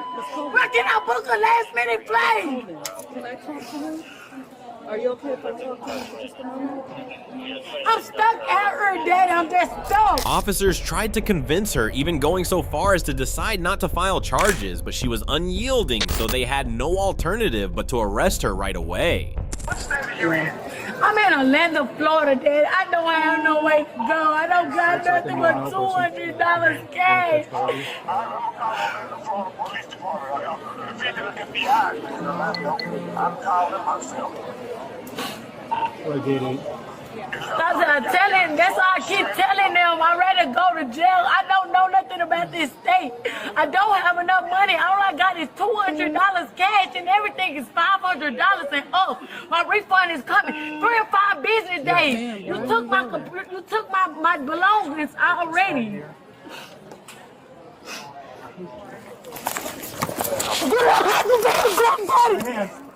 Where can I book a last minute flight? Can I talk to him? Are you okay if I talk to him for just a moment? I'm stuck out here, Daddy. I'm just stuck. Officers tried to convince her, even going so far as to decide not to file charges, but she was unyielding, so they had no alternative but to arrest her right away. I'm in Orlando, Florida, Daddy. I don't have no way to go. I don't got nothing but $200 cash. That's why I keep telling them I'd rather go to jail. I don't know nothing about this state. I don't have enough money. All I got is $200 cash and everything is $500 and up. My refund is coming 3 or 5 business days. You took my belongings already.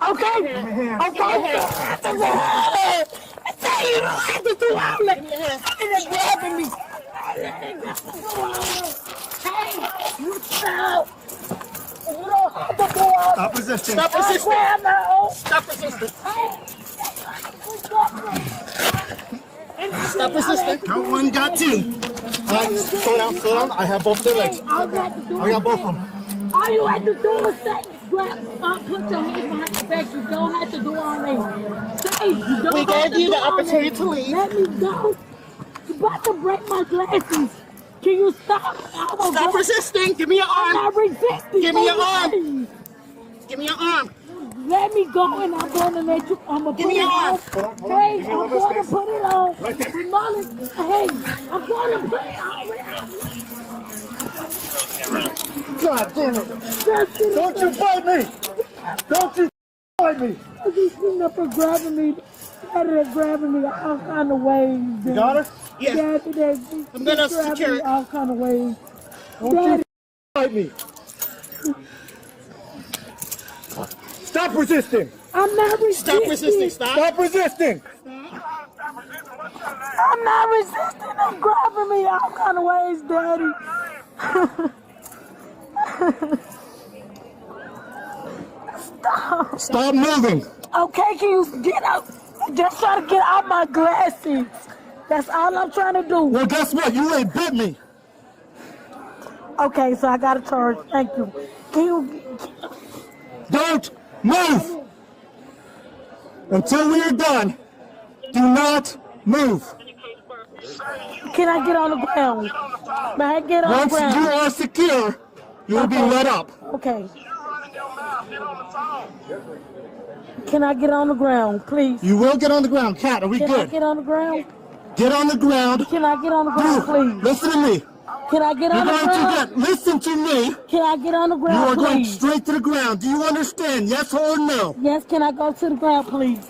Okay. I tell you, I have to do all that. They're grabbing me. Hey, you stop. Stop resisting. Stop resisting. Stop resisting. Count 1, got 2. Slow down. I have both their legs. I got both of them. All you have to do is say, put your hands behind your back. You don't have to do all that. We gave you the opportunity to leave. Let me go. You're about to break my glasses. Can you stop? Stop resisting. Give me your arm. I'm not resisting. Give me your arm. Give me your arm. Let me go and I'm going to let you. I'm going to put it on. Hey, I'm going to put it on. Hey, I'm going to put it on. God damn it. Don't you fight me. Don't you fight me. He's sitting up and grabbing me. They're grabbing me all kind of ways. You got her? Yeah. I'm going to secure it. All kind of ways. Don't you fight me. Stop resisting. I'm not resisting. Stop resisting. Stop resisting. I'm not resisting. They're grabbing me all kind of ways, Daddy. Stop moving. Okay, can you get out? Just try to get out my glasses. That's all I'm trying to do. Well, guess what? You ain't bit me. Okay, so I got a charge. Thank you. Can you... Don't move. Until we are done, do not move. Can I get on the ground? May I get on the Once ground? you are secure, you will be let up. Okay. Can I get on the ground, please? You will get on the ground. Cat, are we Can good? I get on the ground? Get on the ground. Can I get on the ground, please? Listen to me. Can I get on the ground? Listen to me. Can I get on the You ground, are going please? straight to the ground. Do you understand? Yes or no? Yes, can I go to the ground, please?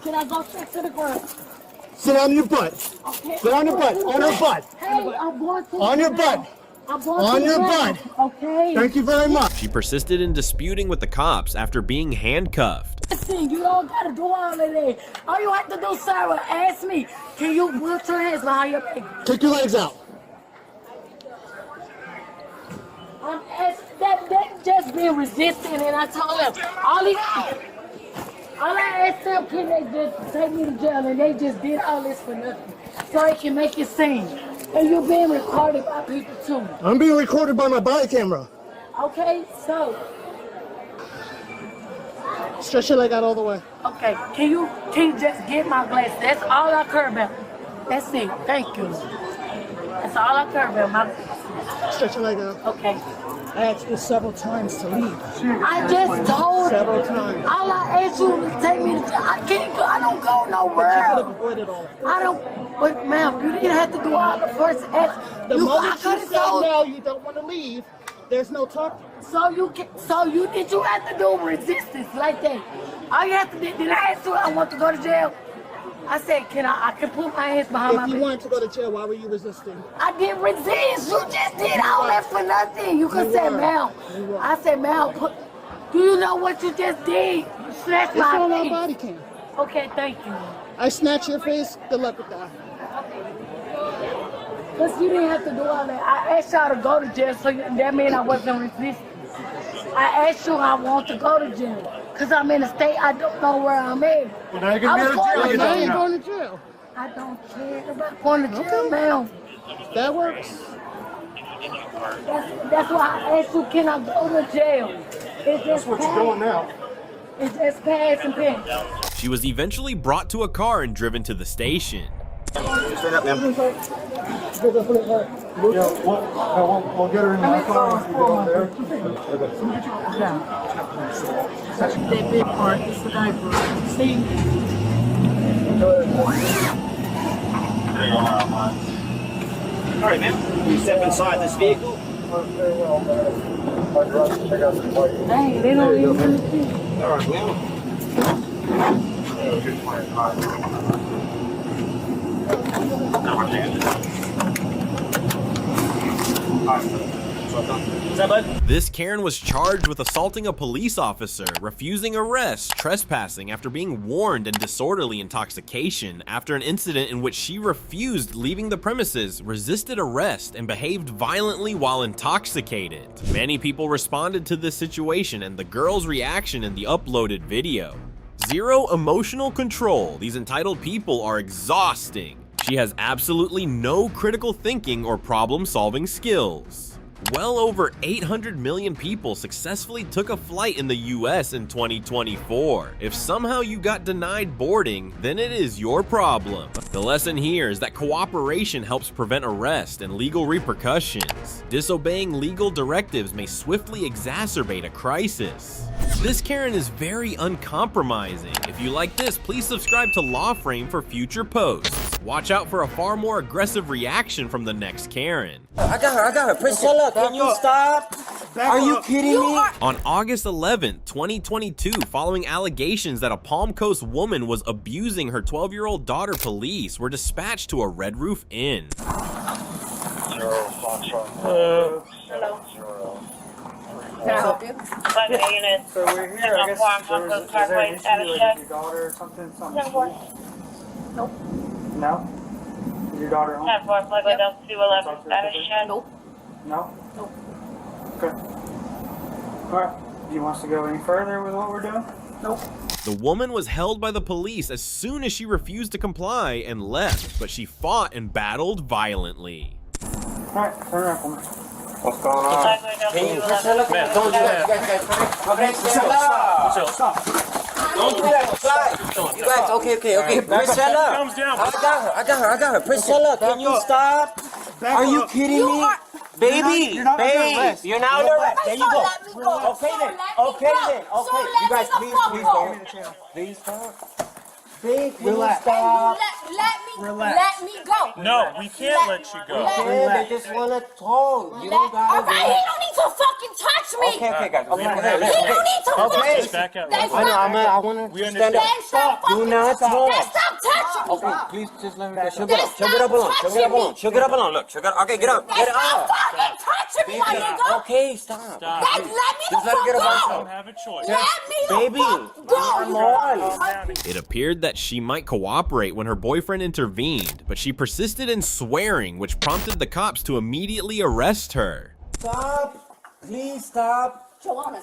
Can I go straight to the ground? Sit on your butt. Okay. Sit on your butt. On your butt. Hey, I'm going to On the your ground. butt. I'm going On to the your ground. Okay. Thank you very much. She persisted in disputing with the cops after being handcuffed. Listen, you don't gotta do all of that. All you have to do, Sarah, ask me, can you put your hands behind your back? Take your legs out. I'm asking, that just been resisting, and I told him, all I asked them, can they just take me to jail, and they just did all this for nothing, so they can make it seem. And you're being recorded by people too. I'm being recorded by my body camera. Okay, so. Stretch your leg out all the way. Okay, can you just get my glasses? That's all I care about. That's it. Thank you. That's all I care about. My glasses. Stretch your leg out. Okay. I asked you several times to leave. I just told several you. times. All I asked you to take me to jail. I can't go. I don't go nowhere. You could have avoided all. I don't. But ma'am, you didn't have to do all the first ask. The moment you could've say told- no, you don't want to leave. There's no talk. So you did you have to do resistance like that? All you have to did I ask you I want to go to jail? I said, I can put my hands behind my If you back. wanted to go to jail, why were you resisting? I didn't resist. You just did all that for nothing. You could say, ma'am. I said, ma'am, do you know what you just did? You snatched It's my on our face. body cam. Okay, thank you. I snatched your face. Good luck with that. Because you didn't have to do all that. I asked y'all to go to jail, so that meant I wasn't resisting. I asked you I want to go to jail. Because I'm in a state I don't know where I'm at. Well, now you're going to go to jail. Now you're jail. going to jail. I don't care about going to jail, ma'am. That works. That's why I asked you, can I go to jail? It's just what you're doing now. It's just pass and pass. She was eventually brought to a car and driven to the station. Straight up, ma'am. We'll get her in my car and go over there. That big part is the diaper. See? All right, ma'am. You step inside this vehicle. Dang, they don't even All right, ma'am. This Karen was charged with assaulting a police officer, refusing arrest, trespassing after being warned, and disorderly intoxication after an incident in which she refused leaving the premises, resisted arrest, and behaved violently while intoxicated. Many people responded to this situation and the girl's reaction in the uploaded video. Zero emotional control. These entitled people are exhausting. She has absolutely no critical thinking or problem-solving skills. Well over 800 million people successfully took a flight in the US in 2024. If somehow you got denied boarding, then it is your problem. The lesson here is that cooperation helps prevent arrest and legal repercussions. Disobeying legal directives may swiftly exacerbate a crisis. This Karen is very uncompromising. If you like this, please subscribe to Law Frame for future posts. Watch out for a far more aggressive reaction from the next Karen. I got her. Priscilla, can you stop? Are you kidding me? On August 11th, 2022, following allegations that a Palm Coast woman was abusing her 12-year-old daughter, police were dispatched to a Red Roof Inn. Hello. Can I help you? So we're here, I guess, is there an issue with your daughter or something? Nope. No? Is your daughter home? Nope. No? Nope. Okay. Alright. Do you want us to go any further with what we're doing? Nope. The woman was held by the police as soon as she refused to comply and left, but she fought and battled violently. Alright, turn around for me. What's going on? Can you, Priscilla? Man, don't do that. Priscilla, stop. Don't do that. Fly. You guys, okay. Priscilla. I got her. Priscilla, can you stop? Are you kidding me? Baby, you're not under arrest. There you go. Okay then. You guys, please don't. Please don't. Babe, can you stop? Let me go. No, we can't let you go. They just want to talk. You don't gotta Alright, he don't need to fucking touch me. Okay, guys. He don't need to touch me. Back out. I want to stand up. Do not talk. Stop touching me. Okay, please just let me go. She'll get up. She'll get up alone. Look, okay, get up. Get up. Stop fucking touching me, my nigga. Okay, stop. Let me the Just let her get fuck up. go. Don't have a choice. Let me the Baby, fuck go. It appeared that she might cooperate when her boyfriend intervened, but she persisted in swearing, which prompted the cops to immediately arrest her. Stop. Please stop.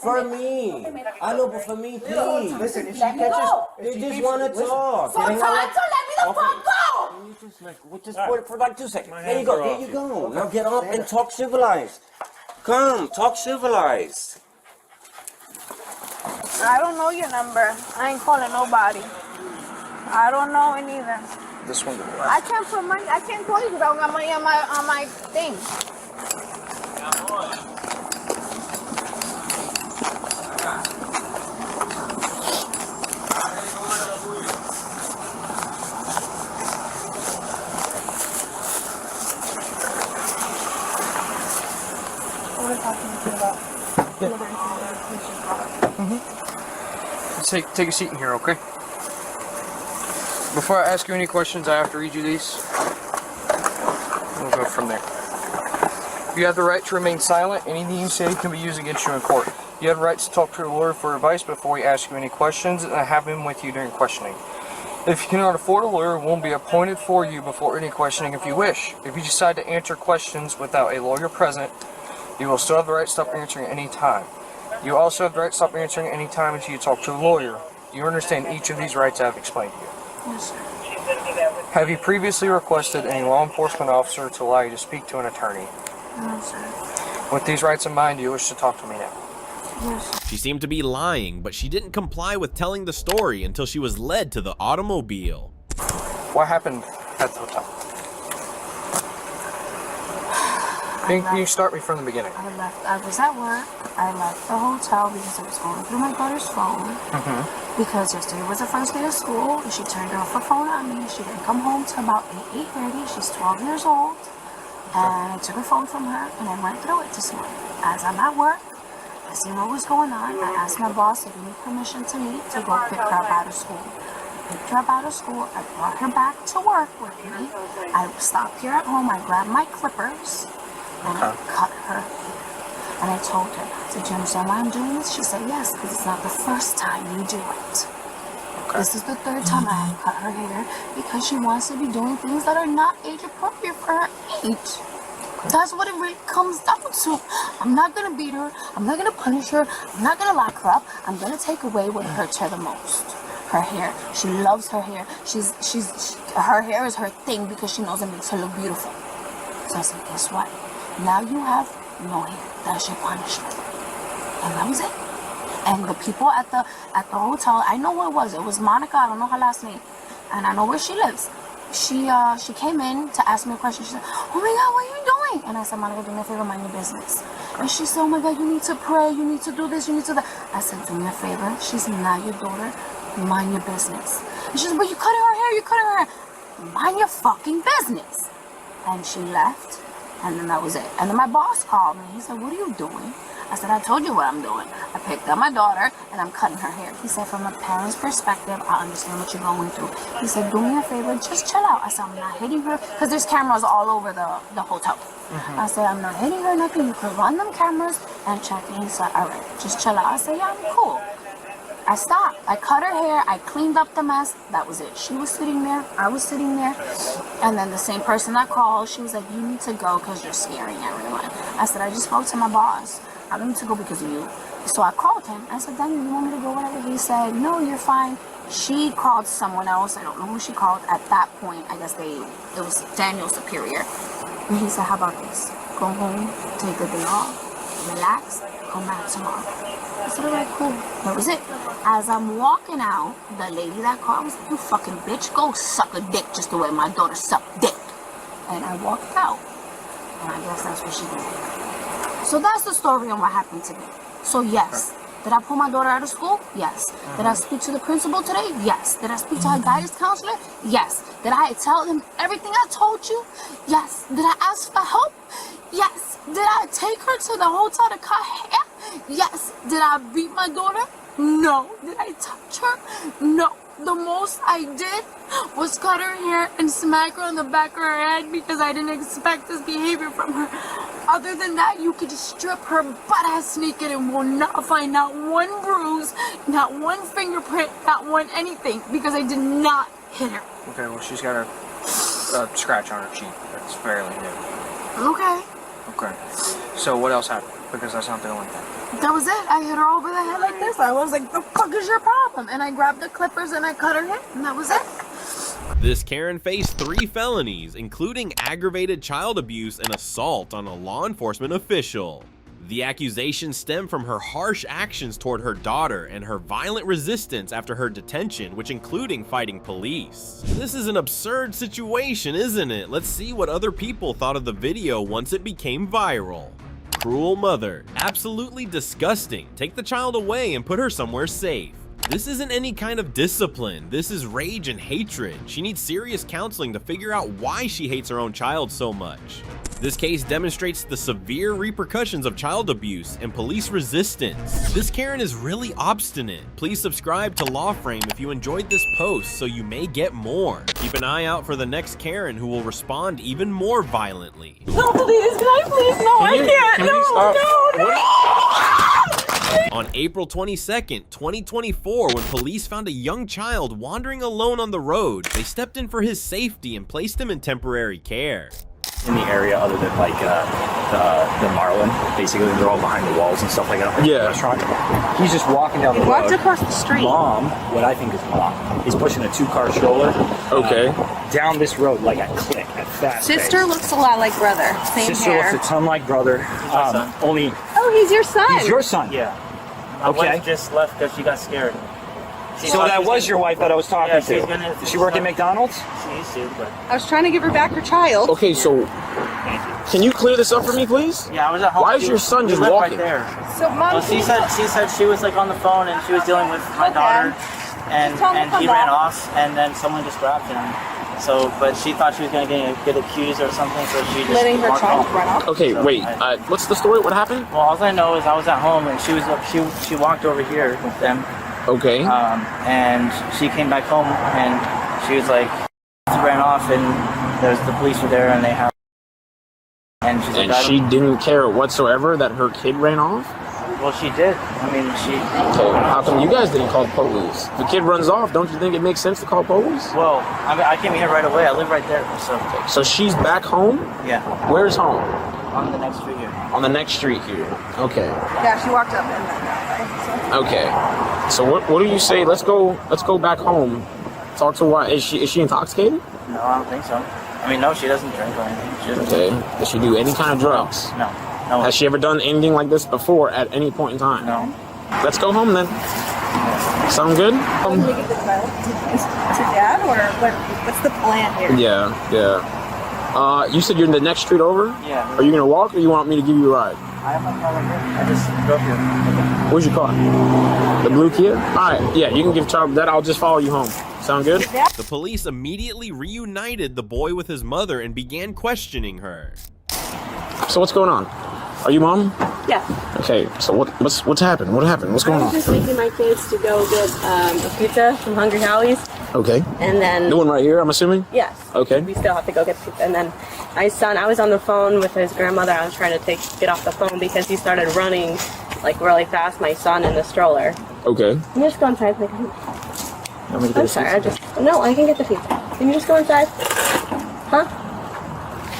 For me. I know, but for me, please. Listen, if she Let me catches, go. They just want to talk. So time to let me the fuck go. We'll just for like 2 seconds. There you go. Now get up and talk civilized. Come, talk civilized. I don't know your number. I ain't calling nobody. I don't know it either. This one. I can't call you because I don't got money on my thing. Take a seat in here, okay? Before I ask you any questions, I have to read you these. We'll go from there. You have the right to remain silent. Anything you say can be used against you in court. You have the right to talk to a lawyer for advice before we ask you any questions, and I have him with you during questioning. If you cannot afford a lawyer, one will be appointed for you before any questioning if you wish. If you decide to answer questions without a lawyer present, you will still have the right to stop answering at any time. You also have the right to stop answering at any time until you talk to a lawyer. You understand each of these rights I have explained to you. Yes, sir. Have you previously requested any law enforcement officer to allow you to speak to an attorney? No, sir. With these rights in mind, do you wish to talk to me now? Yes. She seemed to be lying, but she didn't comply with telling the story until she was led to the automobile. What happened at the hotel? Can you start me from the beginning? I was at work. I left the hotel because I was going through my daughter's phone. Because yesterday was the first day of school. And she turned off her phone on me. She didn't come home till about 8:30. She's 12 years old. And I took her phone from her and I went through it this morning. As I'm at work, I seen what was going on. I asked my boss to give me permission to meet to go pick her up out of school. Picked her up out of school. I brought her back to work with me. I stopped here at home. I grabbed my clippers and I cut her. And I told her, I said, do you understand why I'm doing this? She said, yes, because it's not the first time you do it. This is the third time I have cut her hair because she wants to be doing things that are not age appropriate for her age. That's what it really comes down to. I'm not going to beat her. I'm not going to punish her. I'm not going to lock her up. I'm going to take away what hurts her the most. Her hair. She loves her hair. Her hair is her thing because she knows it makes her look beautiful. So I said, guess what? Now you have no hair. That's your punishment. And that was it. And the people at the hotel, I know who it was. It was Monica. I don't know her last name. And I know where she lives. She came in to ask me a question. She said, oh my God, what are you doing? And I said, Monica, do me a favor, mind your business. And she said, oh my God, you need to pray. You need to do this. You need to do that. I said, do me a favor. She's not your daughter. Mind your business. And she said, but you cutting her hair. You cutting her hair. Mind your fucking business. And she left. And then that was it. And then my boss called me. He said, what are you doing? I said, I told you what I'm doing. I picked up my daughter and I'm cutting her hair. He said, from a parent's perspective, I understand what you're going through. He said, do me a favor, just chill out. I said, I'm not hitting her, because there's cameras all over the hotel. I said, I'm not hitting her, nothing. You could run them cameras and check it. He said, all right, just chill out. I said, yeah, I'm cool. I stopped. I cut her hair. I cleaned up the mess. That was it. She was sitting there. I was sitting there. And then the same person that called, she was like, you need to go because you're scaring everyone. I said, I just spoke to my boss. I don't need to go because of you. So I called him. I said, Daniel, you want me to go, whatever? He said, no, you're fine. She called someone else. I don't know who she called. At that point, I guess it was Daniel's superior. And he said, how about this? Go home, take a day off, relax, come back tomorrow. I said, all right, cool. That was it. As I'm walking out, the lady that called was like, you fucking bitch, go suck a dick just the way my daughter sucked dick. And I walked out. And I guess that's what she did. So that's the story on what happened today. So yes. Did I pull my daughter out of school? Yes. Did I speak to the principal today? Yes. Did I speak to her guidance counselor? Yes. Did I tell him everything I told you? Yes. Did I ask for help? Yes. Did I take her to the hotel to cut hair? Yes. Did I beat my daughter? No. Did I touch her? No. The most I did was cut her hair and smack her on the back of her head because I didn't expect this behavior from her. Other than that, you could just strip her butt ass naked and will not find not one bruise, not one fingerprint, not one anything because I did not hit her. Okay, well, she's got a scratch on her cheek. That's fairly new. Okay. Okay. So what else happened? Because that's not the only thing. That was it. I hit her over the head like this. I was like, the fuck is your problem? And I grabbed the clippers and I cut her head, and that was it. This Karen faced 3 felonies, including aggravated child abuse and assault on a law enforcement official. The accusations stem from her harsh actions toward her daughter and her violent resistance after her detention, which including fighting police. This is an absurd situation, isn't it? Let's see what other people thought of the video once it became viral. Cruel mother. Absolutely disgusting. Take the child away and put her somewhere safe. This isn't any kind of discipline. This is rage and hatred. She needs serious counseling to figure out why she hates her own child so much. This case demonstrates the severe repercussions of child abuse and police resistance. This Karen is really obstinate. Please subscribe to Lawframe if you enjoyed this post so you may get more. Keep an eye out for the next Karen who will respond even more violently. No, please, can I please? No, I can't. No, no. On April 22nd, 2024, when police found a young child wandering alone on the road, they stepped in for his safety and placed him in temporary care. In the area other than like the Marlin, basically they're all behind the walls and stuff like that. Yeah. Restaurant. He's just walking down the road. Walked across the street. Mom, what I think is mom, is pushing a 2-car stroller. Okay. Down this road like a click, at fast Sister pace. looks a lot like brother. Same Sister hair. looks a ton like brother. Only. Oh, he's your son. He's your son. Yeah. My wife just left because she got scared. So that was your wife that I was talking to. Does she work at McDonald's? She used to, but. I was trying to give her back her child. Okay, so can you clear this up for me, please? Yeah, I was at home. Why is your son just walking? Right there. So mom. Well, she said she was like on the phone and she was dealing with my daughter, and he ran off, and then someone just grabbed him. So, but she thought she was gonna get accused or something, so she just letting her walked child home. run off. Okay, wait. What's the story? What happened? Well, all I know is I was at home and she walked over here with them. Okay. And she came back home and she was like, ran off, and the police were there and they have. And she's like, she didn't care whatsoever that her kid ran off? Well, she did. I mean, she. Okay, how come you guys didn't call the police? If the kid runs off, don't you think it makes sense to call police? Well, I mean, I came here right away. I live right there, so. So she's back home? Yeah. Where's home? On the next street here. On the next street here. Okay. Yeah, she walked up and Okay. So what do you say? Let's go back home. Talk to why is she intoxicated? No, I don't think so. I mean, no, she doesn't drink or anything. She doesn't Okay. Does she do any kind of drugs? No. No. Has she ever done anything like this before at any point in time? No. Let's go home then. Sound good? Can we get the child to dad, or what's the plan here? Yeah. You said you're in the next street over? Yeah. Are you gonna walk, or you want me to give you a ride? I have my car right here. I just drove here. Where's your car? The blue Kia? Alright, yeah, you can give Charlie that. I'll just follow you home. Sound good? The police immediately reunited the boy with his mother and began questioning her. So what's going on? Are you mom? Yeah. Okay, so what's happened? What happened? What's going I on? was just taking my kids to go get a pizza from Hungry Howie's. Okay. And then... The one right here, I'm assuming? Yes. Okay. We still have to go get pizza. And then my son, I was on the phone with his grandmother. I was trying to get off the phone because he started running like really fast, my son in the stroller. Okay. Can you just go inside? I'm sorry, No, I can get the pizza. Can you just go inside? Huh?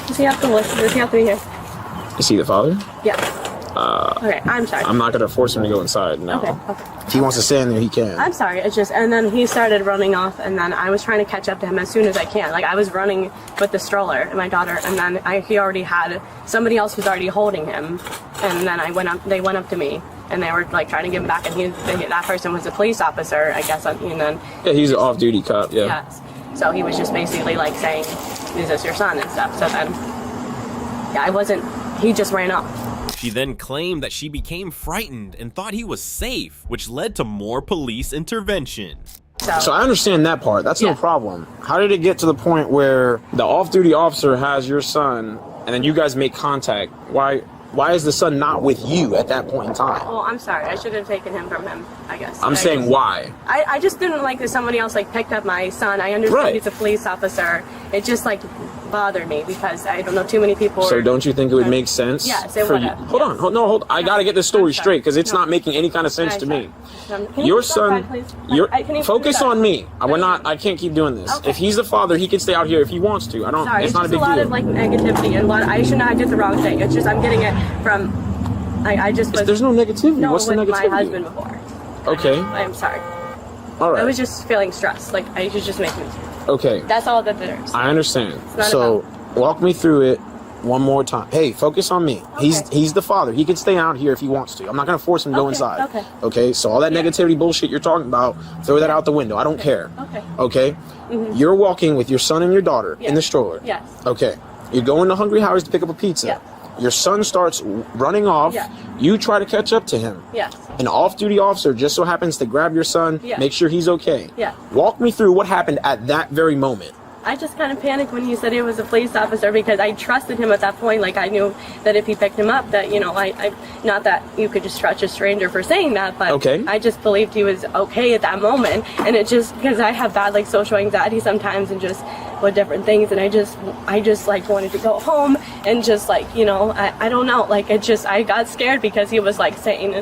Does he have to listen? Does he have to be here? Is he the father? Yeah. Okay, I'm sorry. I'm not gonna force him to go inside, no. Okay. If he wants to stay in there, he can. I'm sorry, it's just, and then he started running off, and then I was trying to catch up to him as soon as I can. Like, I was running with the stroller and my daughter, and then he already had somebody else who's already holding him, and then they went up to me, and they were like trying to give him back, and that person was a police officer, I guess, and then Yeah, he's an off-duty cop. Yeah. yes. So he was just basically like saying, "Is this your son?" and stuff. So then, yeah, he just ran off. She then claimed that she became frightened and thought he was safe, which led to more police intervention. So I understand that part. That's no problem. How did it get to the point where the off-duty officer has your son, and then you guys make contact? Why is the son not with you at that point in time? Well, I'm sorry. I should have taken him from him, I guess. I'm saying why? I just didn't like that somebody else like picked up my son. I understand he's a police officer. It just like bothered me because I don't know too many people. So don't you think it would make sense? Yes, it for would you? have. Hold on. I gotta get this story straight because it's not making any kind of sense to me. Your son, focus on me. I can't keep doing this. Okay. If he's the father, he can stay out here if he wants to. I don't. Sorry, it's not a just big a lot deal. of like negativity and I shouldn't have did the wrong thing. It's just I'm getting it from. I just was. There's no negativity. No, What's the with negativity? my husband before. Okay. I'm sorry. All right. I was just feeling stressed. Like I was just making. Okay. That's all that there is. I understand. not So walk me through it one more time. Hey, focus on me. Okay. He's the father. He can stay out here if he wants to. I'm not gonna force him to go inside. Okay. Okay. So all that negativity bullshit you're talking about, throw that out the window. I don't care. Okay. Okay. Mhm. You're walking with your son and your daughter in the stroller. Yes. Okay. You're going to Hungry Howie's to pick up a pizza. Yeah. Your son starts running off. Yeah. You try to catch up to him. Yes. An off-duty officer just so happens to grab your son, Yeah. make sure he's okay. Yeah. Walk me through what happened at that very moment. I just kind of panicked when he said he was a police officer because I trusted him at that point. Like I knew that if he picked him up, that I not that you could just trust a stranger for saying that, but Okay. I just believed he was okay at that moment. And it just because I have bad like social anxiety sometimes and just with different things, and I just like wanted to go home and just like I don't know, like it just I got scared because he was like saying,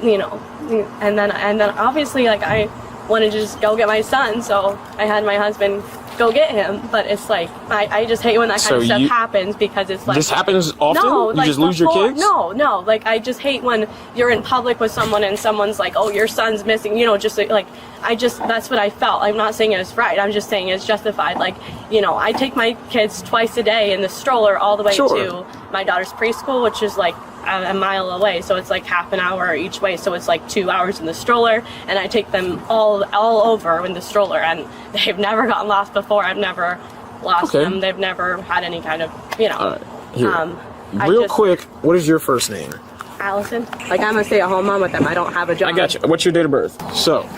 and then obviously like I wanted to just go get my son, so I had my husband go get him, but it's like I just hate when that kind of stuff happens because it's like this happens often. No, you like just lose your kids. No, like I just hate when you're in public with someone and someone's like, "Oh, your son's missing," just like that's what I felt. I'm not saying it's right. I'm just saying it's justified. Like I take my kids twice a day in the stroller all the way to my daughter's preschool, which is like a mile away, so it's like half an hour each way, so it's like 2 hours in the stroller, and I take them all over in the stroller, and they've never gotten lost before. I've never lost them. They've never had any kind of All right. Here. Real quick, what is your first name? Allison. Like I'm a stay-at-home mom with them. I don't have a job. I got you. What's your date of birth? So,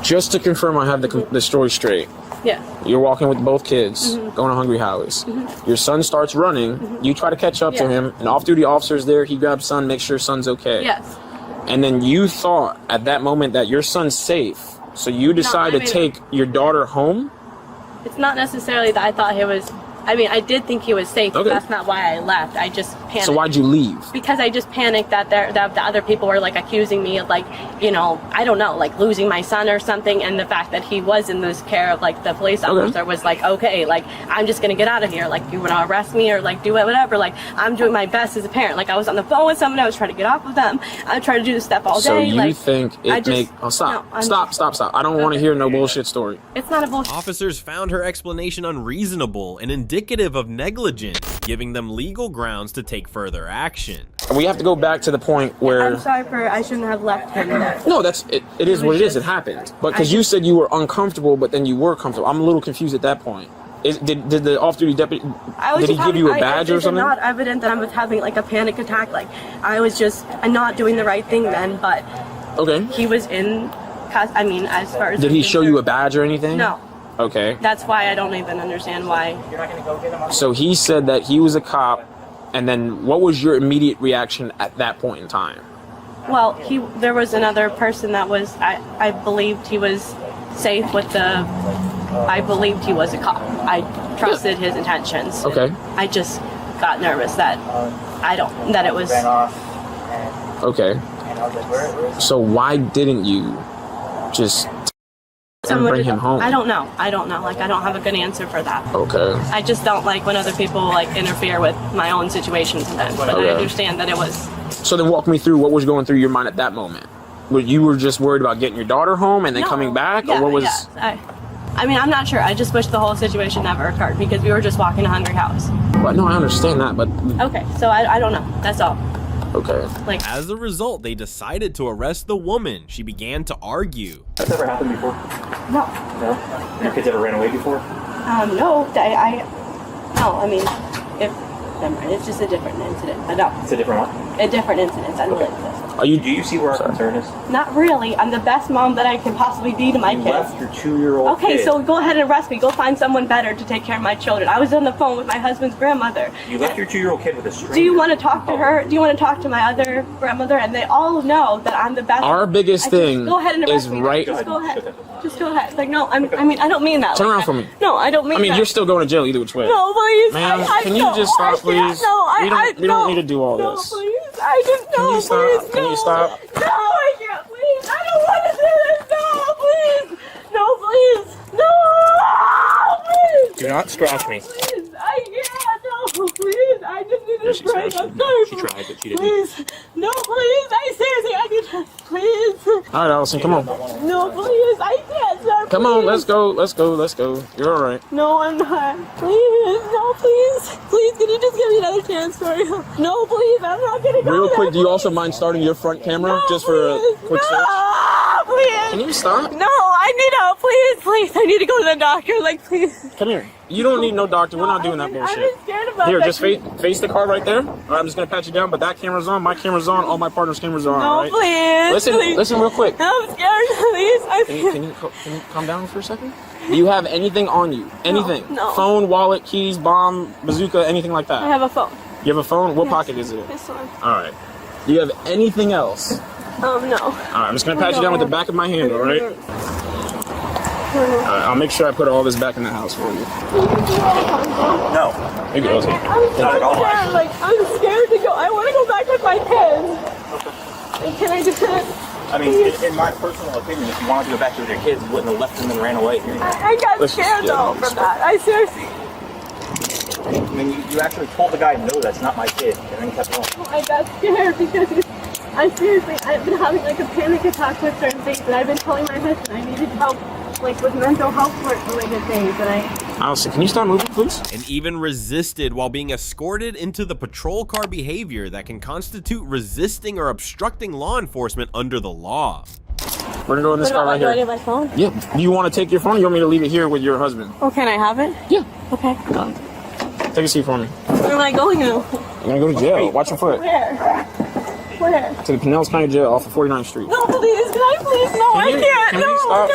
just to confirm I have the story straight. Yeah. You're walking with both kids, going to Hungry Howie's. Your son starts running. You try to catch up to him. An off-duty officer's there. He grabs son, makes sure son's okay. Yes. And then you thought at that moment that your son's safe. So you decide to take your daughter home? It's not necessarily that I thought he was. I mean, I did think he was safe, but that's not why I left. I just panicked. So why'd you leave? Because I just panicked that the other people were like accusing me of like, I don't know, like losing my son or something, and the fact that he was in this care of like the police officer was like, okay, like I'm just gonna get out of here. Like you wanna arrest me or like do whatever. Like I'm doing my best as a parent. Like I was on the phone with someone, I was trying to get off of them. I tried to do this stuff all day. So you like, think stop. I don't want to hear no bullshit story. It's not a bullshit. Officers found her explanation unreasonable and indicative of negligence, giving them legal grounds to take further action. We have to go back to the point where I'm sorry I shouldn't have left him there. No, it is what it is. It happened. But because you said you were uncomfortable, but then you were comfortable. I'm a little confused at that point. Did the off-duty deputy, did he give you a badge or something? It's not evident that I was having like a panic attack. Like I was just not doing the right thing then, but he was in, as far as... Did he show you a badge or anything? No. Okay. That's why I don't even understand why. You're not going to go get him? So he said that he was a cop, and then what was your immediate reaction at that point in time? Well, there was another person that was, I believed he was safe with I believed he was a cop. I trusted his intentions. Okay. I just got nervous that it was... Okay. So why didn't you just and bring him home? I don't know. Like I don't have a good answer for that. Okay. I just don't like when other people like interfere with my own situations and then. But I understand that it was... So then walk me through what was going through your mind at that moment. You were just worried about getting your daughter home and then coming back? Or what was... Yeah. I'm not sure. I just wish the whole situation never occurred because we were just walking to Hungry House. Well, no, I understand that, but... Okay, so I don't know. That's all. Okay. Like, As a result, they decided to arrest the woman. She began to argue. That's ever happened before? no. No? Your kids ever ran away before? No. No, I mean, it's just a different incident. But no. It's a different one? A different incident. Unrelated. Do you see where our concern is? Not really. I'm the best mom that I can possibly be to my You kids. left your 2-year-old Okay, kid. so go ahead and arrest me. Go find someone better to take care of my children. I was on the phone with my husband's grandmother. You left your 2-year-old kid with a stranger. Do you want to talk to her? Do you want to talk to my other grandmother? And they all know that I'm the best. Our biggest thing go ahead and arrest is me. right. Just go ahead. Just go ahead. Like, no, I mean, I don't mean that. Turn like around that. for me. No, I don't mean I mean, that. you're still going to jail either which way. No, please. Ma'am, I can you no, just stop, I can't. please? No, we don't need to do all this. No, please. I just Can no, you stop? please. Can no. you stop? No, I can't. Please. I don't want to do this. No, please. No, please. No, please. Do not scratch me. Please. I can't. No, please. I just need to break. I'm sorry. She tried, but she didn't. Please. No, please. I need to. Please. All right, Allison, come on. No, please. I can't, sir. Come on, please. let's go. Let's go. Let's go. You're all right. No, I'm not. Please, no, please. Please, can you just give me another chance for you? No, please, I'm not gonna go Real there, quick, do you please. also mind starting your front camera just for a quick search? No, please. Can you stop? No, I need help. Please. I need to go to the doctor. Like, please. Come here. You don't need no doctor. We're not doing that I'm bullshit. just scared about Here, that. just face the car right there. All right, I'm just gonna pat you down, but that camera's on, my camera's on, all my partner's cameras are on. No, all right? please. Listen real quick. I'm scared, please. Can you calm down for a second? Do you have anything on you? Anything? No. Phone, wallet, keys, bomb, bazooka, anything like that? I have a phone. You have a phone? What Yes. pocket is it? This one. All right. Do you have anything else? No. All right, I'm just gonna pat you down with the back of my hand, all right? All right, I'll make sure I put all this back in the house for you. No. Here you go. I'm scared. Like, I'm scared to go. I want to go back with my kids. Like, can I do that? I mean, in my personal opinion, if you wanted to go back with your kids, you wouldn't have left them and ran away. I got scared though from that. I seriously. I mean, you actually told the guy, no, that's not my kid, and then kept going. I got scared because I've been having like a panic attack with certain things, and I've been telling my husband I needed help, like with mental health related things, and Allison, can you stop moving, please? And even resisted while being escorted into the patrol car behavior that can constitute resisting or obstructing law enforcement under the law. We're gonna go in this car right do I here. need my phone? Yeah. Do you want to take your phone or you want me to leave it here with your husband? Oh, can I have it? Yeah. Okay. Take a seat for me. Where am I going now? You're gonna go to jail. Watch your foot. Where? To the Pinellas County Jail off of 49th Street. No, please, can I please? No, I can't. Can No, you stop?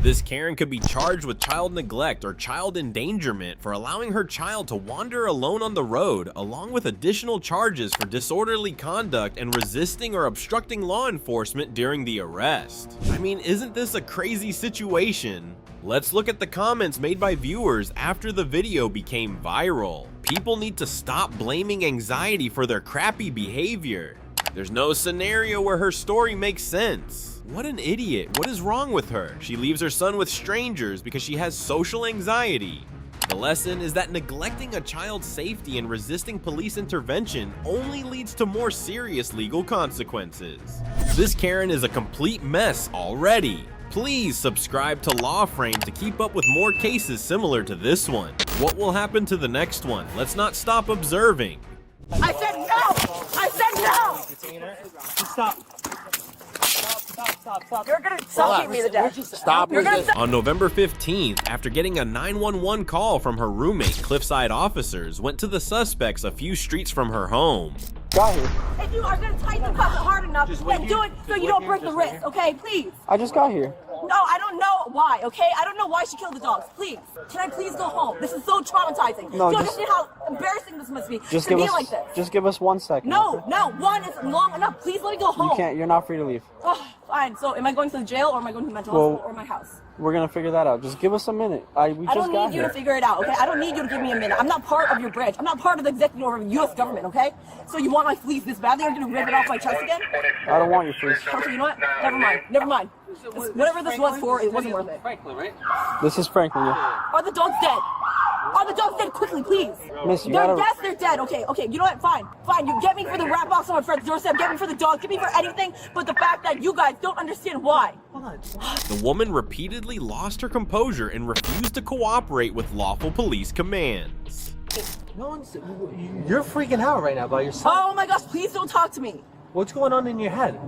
This Karen could be charged with child neglect or child endangerment for allowing her child to wander alone on the road, along with additional charges for disorderly conduct and resisting or obstructing law enforcement during the arrest. I mean, isn't this a crazy situation? Let's look at the comments made by viewers after the video became viral. People need to stop blaming anxiety for their crappy behavior. There's no scenario where her story makes sense. What an idiot. What is wrong with her? She leaves her son with strangers because she has social anxiety. The lesson is that neglecting a child's safety and resisting police intervention only leads to more serious legal consequences. This Karen is a complete mess already. Please subscribe to Law Frame to keep up with more cases similar to this one. What will happen to the next one? Let's not stop observing. I said no! I said no! Stop. Stop. You're gonna suffocate me to death. Stop. You're gonna On November 15th, after getting a 911 call from her roommate, Cliffside officers went to the suspects a few streets from her home. Got here. If you are gonna tighten the cuffs hard enough, then do it so you don't break the wrist, okay? Please. I just got here. No, I don't know why, okay? I don't know why she killed the dogs. Please. Can I please go home? This is so traumatizing. No, do you just- understand how embarrassing this must be Just to give be us. like this? Just give us 1 second. No, okay? no, one is long enough. Please let me go home. You can't. You're not free to leave. Oh, fine. So am I going to the jail or am I going to the mental Well, hospital or my house? We're gonna figure that out. Just give us a minute. We I just don't got need you here. to figure it out, okay? I don't need you to give me a minute. I'm not part of your branch. I'm not part of the executive order of the U.S. government, okay? So you want my fleece this badly? You're gonna rip it off my chest again? I don't want your fleece. Okay, you know what? Never mind. Never mind. Whatever this was for, it wasn't worth it. This is Franklin. Yeah. Are the dogs dead? Are the dogs dead? Quickly, please. Miss, you They're gotta. yes, they're dead. Okay, you know what? Fine. You get me for the rat box on my friend's doorstep. Get me for the dog. Get me for anything, but the fact that you guys don't understand why. The woman repeatedly lost her composure and refused to cooperate with lawful police commands. No one's. You're freaking out right now by yourself. Oh my gosh! Please don't talk to me. What's going on in your head?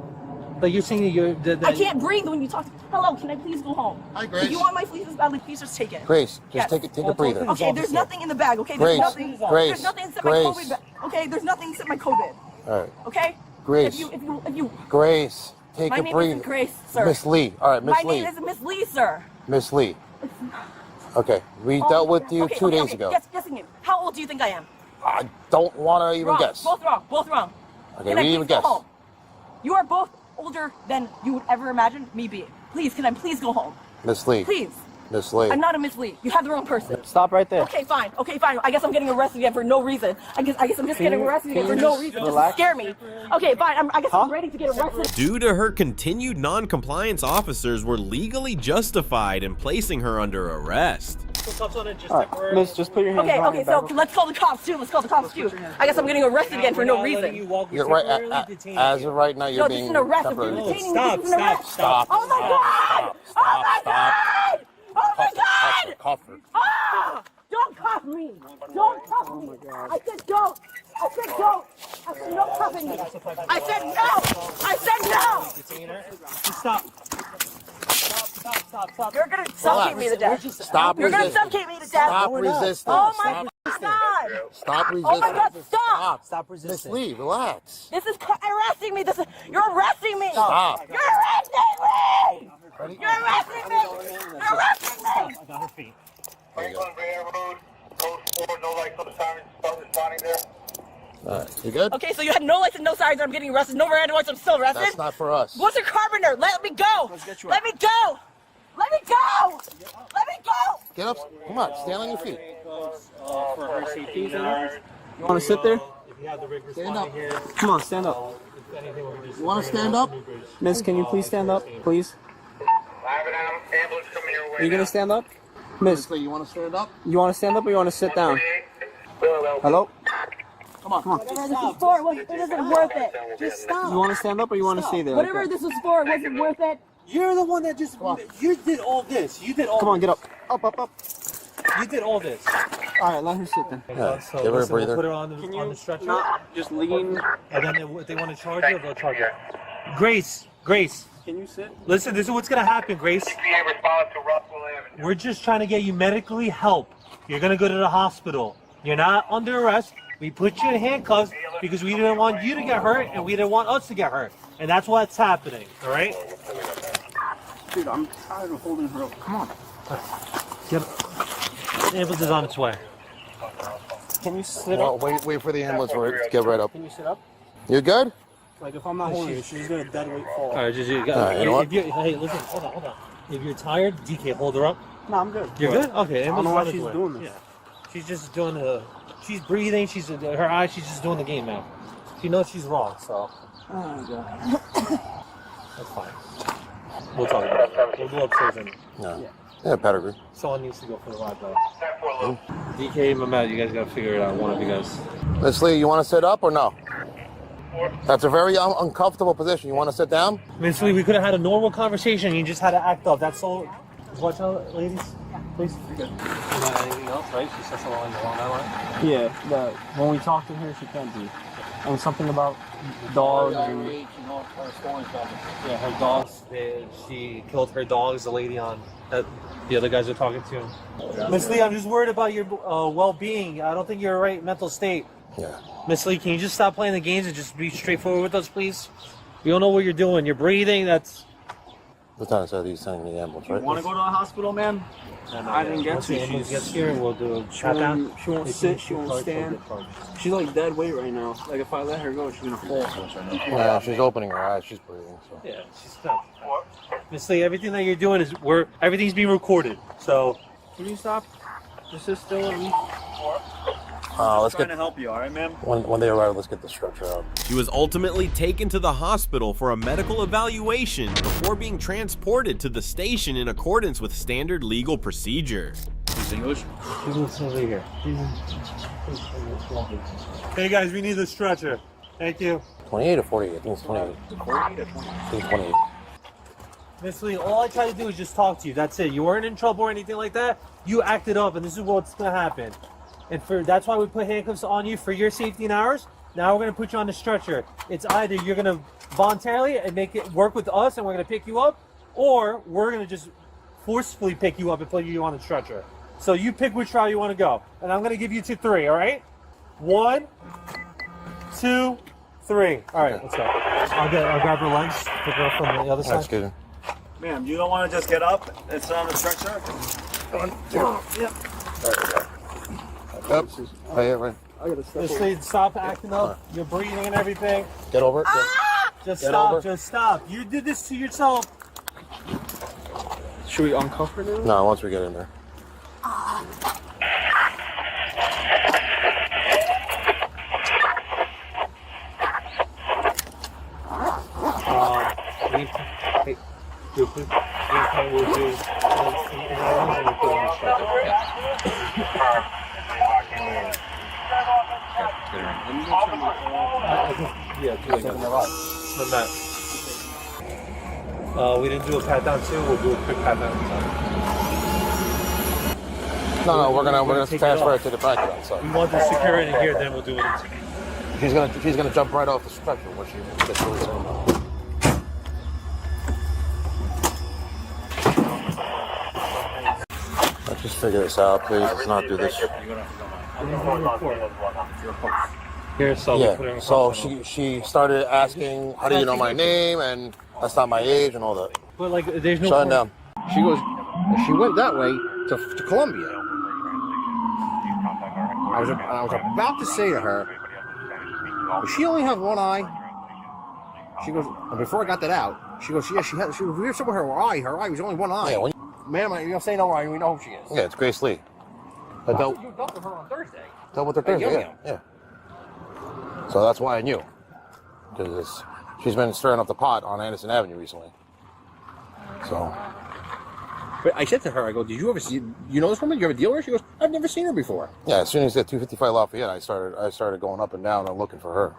Like you're saying you're. I can't breathe when you talk to me. Hello, can I please go home? Hi, Grace. If you want my fleeces badly, please just take it. Grace, just Yes. take a breather. Okay, there's nothing in the bag. Okay, Grace, there's nothing. Grace, There's nothing except my Grace. COVID bag. Okay, there's nothing except my COVID. All right. Okay. Grace. If you. Grace, take My a name breather. isn't Grace, sir. Miss Lee. All right, Miss My Lee. name isn't Miss Lee, sir. Miss Lee. Okay, we dealt with you Okay, 2 okay, days okay. ago. Guessing you. How old do you think I am? I don't want to even Wrong. guess. Both wrong. Both wrong. Okay, Can I we please even go guess. home? You are both older than you would ever imagine me being. Please, can I please go home? Miss Lee. Please. Miss Lee. I'm not a Miss Lee. You have the wrong person. Stop right there. Okay, fine. Okay, fine. I guess I'm getting arrested again for no reason. I guess I'm just Can getting you- arrested can again for you no just reason. relax? Just to scare me. Okay, fine. I guess I'm ready to get arrested. Due to her continued non-compliance, officers were legally justified in placing her under arrest. Miss, just put your hands behind Okay, your so back. let's call the cops too. Let's call the cops too. I guess I'm getting arrested again for no reason. You're right. As of right now, you're No, being this is an arrest. If you're temporarily- detaining me, this is an arrest. Stop. Oh my god! Oh my god! Oh my god! Cuff her. Ah! Don't cuff me! Don't cuff me! I said don't! I said don't! I said no cuffing me! I said no! I said no! Stop. Stop. You're gonna suffocate me to death. Stop You're gonna resisting. suffocate me to death. Stop resisting. Oh my Stop. god! Stop resisting. Oh my god, stop! Stop Miss resisting. Lee, relax. This is arresting me. You're arresting me. Stop. You're arresting me. You're arresting me. You're arresting me. I got her feet. You good? Okay, so you had no lights and no sirens. I'm getting arrested. No red lights. I'm still arrested. That's not for us. What's a carpenter? Let me go. Let me go. Let me go. Let me go. Get up. Come on, stand on your feet. For her safety, You want to sit there? Stand up. Come on, stand up. You want to stand up? Miss, can you please stand up, please? Are you gonna stand up? Miss, You want to stand up? you want to stand up or you want to sit down? Hello? Come on. Whatever this was for, it isn't worth it. Just stop. You want to stand up or you want to stay there? Whatever Okay. this was for, it wasn't worth it. You're the one that just. You did all this. You did all. Come on, get up. Up. You did all this. All right, let her sit then. Yeah, So give her a listen, we'll breather. put her on the stretcher. Not just lean. And then if they want to charge her, they'll charge her. Grace. Can you sit? Listen, this is what's gonna happen, Grace. We're just trying to get you medically help. You're gonna go to the hospital. You're not under arrest. We put you in handcuffs because we didn't want you to get hurt and we didn't want us to get hurt. And that's what's happening, all right? Dude, I'm tired of holding her up. Come on. Get up. The ambulance is on its way. Can you sit Well, up? wait for the ambulance to get right up. Can you sit up? You good? Like if I'm not holding her, she's gonna dead weight fall. All right, just you. you know what? Hey, listen, hold on. If you're tired, DK, hold her up. No, I'm good. You're good? Okay. I don't know ambulance why is on she's its way. doing this. Yeah. She's just doing she's breathing. She's her eyes. She's just doing the game now. She knows she's wrong, so Oh my god. that's fine. We'll talk about it. We'll go upstairs and Yeah, pedigree. someone needs to go for the ride though. DK, Mehmet, you guys gotta figure it out. One of you guys. Miss Lee, you want to sit up or no? That's a very uncomfortable position. You want to sit down? Miss Lee, we could have had a normal conversation. You just had to act up. That's all. Just watch out, ladies. Please. You got anything else, right? She said something along that line. Yeah, that when we talk to her, she can't be. And something about dogs and Yeah, her dogs. She killed her dogs. The lady on that the other guys are talking to. Miss Lee, I'm just worried about your well-being. I don't think you're in the right mental state. Yeah. Miss Lee, can you just stop playing the games and just be straightforward with us, please? We don't know what you're doing. You're breathing. That's. Lieutenant said he's sending the ambulance, right? want to go to the hospital, man? I didn't get Once to. the ambulance gets here, we'll do a She pat down. won't, she won't sit, she won't stand. She's like dead weight right now. Like if I let her go, she's gonna fall. Yeah, she's opening her eyes. She's breathing. So. Yeah, she's not. Miss Lee, everything that you're doing is everything's being recorded. So. Can you stop? Just sit still with me. Let's trying get. to help you, all right, man? When they arrive, let's get the stretcher out. She was ultimately taken to the hospital for a medical evaluation before being transported to the station in accordance with standard legal procedure. She's English? She's over here. Hey guys, we need the stretcher. Thank you. 28 or 48? I think it's 28. I think 28. Miss Lee, all I try to do is just talk to you. That's it. You weren't in trouble or anything like that. You acted up, and this is what's gonna happen. And that's why we put handcuffs on you for your safety and ours. Now we're going to put you on the stretcher. It's either you're going to voluntarily and make it work with us and we're going to pick you up, or we're going to just forcefully pick you up and put you on the stretcher. So you pick which route you want to go. And I'm going to give you to 3, all right? 1, 2, 3. All right, let's go. I'll grab her legs, pick her up from the other side. Excuse me. Ma'am, you don't want to just get up and sit on the stretcher? 1, 2. Yep. Up. Right. Just stop acting up. You're breathing and everything. Get over it. Just Get stop. over. Just stop. You did this to yourself. Should we uncuff her now? No, once we get in there. Hey, do please. We'll do. We didn't do a pat down too. We'll do a quick pat down. No, we're gonna transfer it to the back of that side. We want the security here, then we'll do it. She's gonna jump right off the stretcher when she gets released. Let's just figure this out, please. Let's not do this. Here, so Yeah. So she started asking, "How do you know my name?" and that's not my age and all that. But like, there's no. Shut down. She goes. She went that way to Columbia. I was about to say to her, "Does she only have one eye?" She goes. And before I got that out, she goes, "Yeah, she had. She was weird somewhere. Her eye was only one eye." Yeah, ma'am, you don't say no eye. We know who she is. Yeah, it's Grace Lee. But You dealt with her on Thursday. dealt with her Thursday. Yeah. So that's why I knew, because she's been stirring up the pot on Anderson Avenue recently. So. But I said to her, I go, "Did you ever see? You know this woman? You ever deal with her?" She goes, "I've never seen her before." Yeah, as soon as at 255 Lafayette, I started going up and down and looking for her.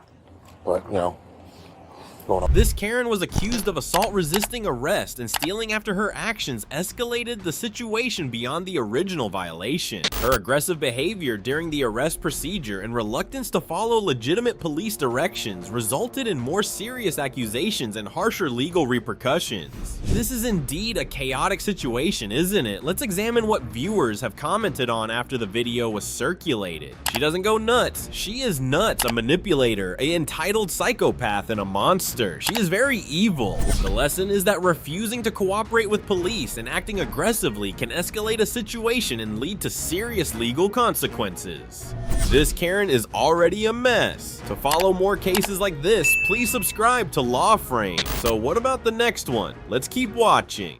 But going up. This Karen was accused of assault resisting arrest, and stealing after her actions escalated the situation beyond the original violation. Her aggressive behavior during the arrest procedure and reluctance to follow legitimate police directions resulted in more serious accusations and harsher legal repercussions. This is indeed a chaotic situation, isn't it? Let's examine what viewers have commented on after the video was circulated. She doesn't go nuts. She is nuts, a manipulator, an entitled psychopath, and a monster. She is very evil. The lesson is that refusing to cooperate with police and acting aggressively can escalate a situation and lead to serious legal consequences. This Karen is already a mess. To follow more cases like this, please subscribe to Law Frame. So what about the next one? Let's keep watching.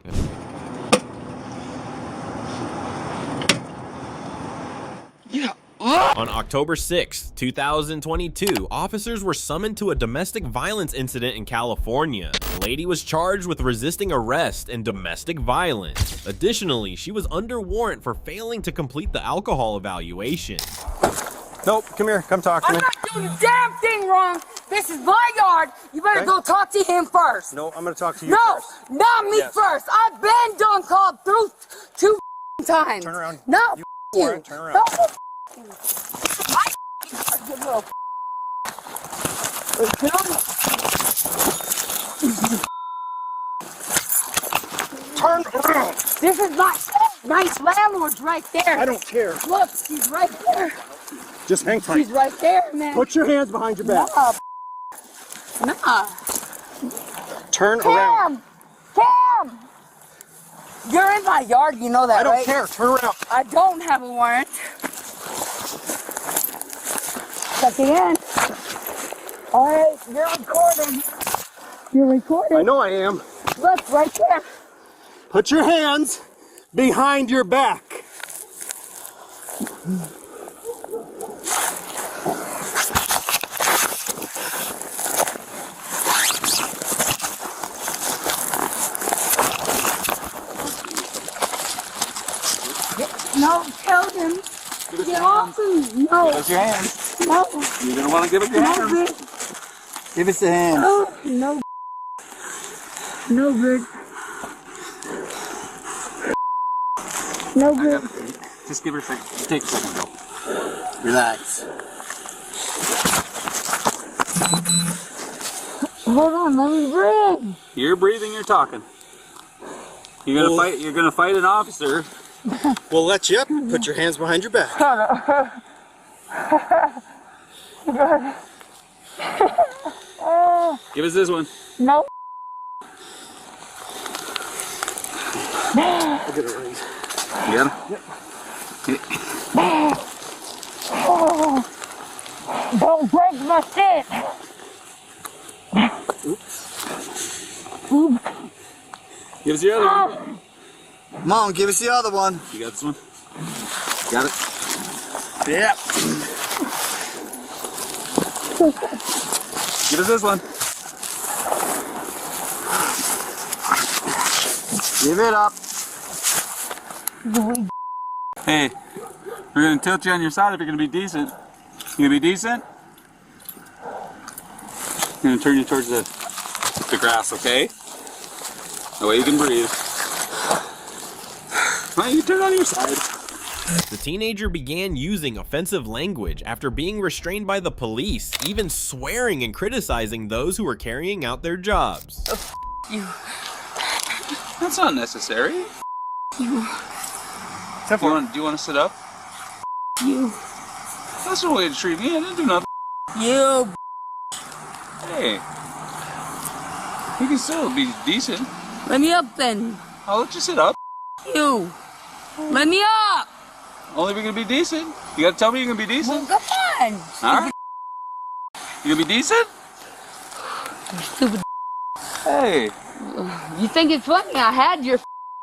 On October 6, 2022, officers were summoned to a domestic violence incident in California. The lady was charged with resisting arrest and domestic violence. Additionally, she was under warrant for failing to complete the alcohol evaluation. Nope, come here, come talk to me. I'm not doing a damn thing wrong. This is my yard. You better go talk to him first. No, I'm gonna talk to you No, first. not me first. I've been done called through 2 times. Turn around. No, You turn around. Turn around. This is my nice landlord's right there. I don't care. Look, he's right there. Just hang tight. He's right there, man. Put your hands behind your back. Nah. Turn around. Cam! You're in my yard, you know that, I don't right? care. Turn around. I don't have a warrant. Check again. All right, you're recording. You're recording. I know I am. Look, right there. Put your hands behind your back. No, tell him. Get off him. No. Give us your hands. No. You're gonna want to give us your hands. Give us the hands. Oh, no. No good. No good. Just give her a second. Take a second, Bill. Relax. Hold on, let me breathe. You're breathing, you're talking. You're gonna fight an officer. We'll let you up. Put your hands behind your back. Give us this one. No. I'll get it raised. You got him? Yep. Don't break my shit. Oops. Give us the other one. Come on, give us the other one. You got this one? Got it? Yep. Give us this one. Give it up. Hey, we're gonna tilt you on your side if you're gonna be decent. You gonna be decent? I'm gonna turn you towards the grass, okay? That way you can breathe. Well, you turn on your side. The teenager began using offensive language after being restrained by the police, even swearing and criticizing those who were carrying out their jobs. You. That's not necessary. You. Do you want to sit up? You. That's no way to treat me. I didn't do nothing. You. Hey. You can still be decent. Let me up then. I'll let you sit up. You. Let me up. Only if you're gonna be decent. You gotta tell me you're gonna be decent. Well, come on. Alright. You gonna be decent? Stupid. Hey. You think it's funny? I had your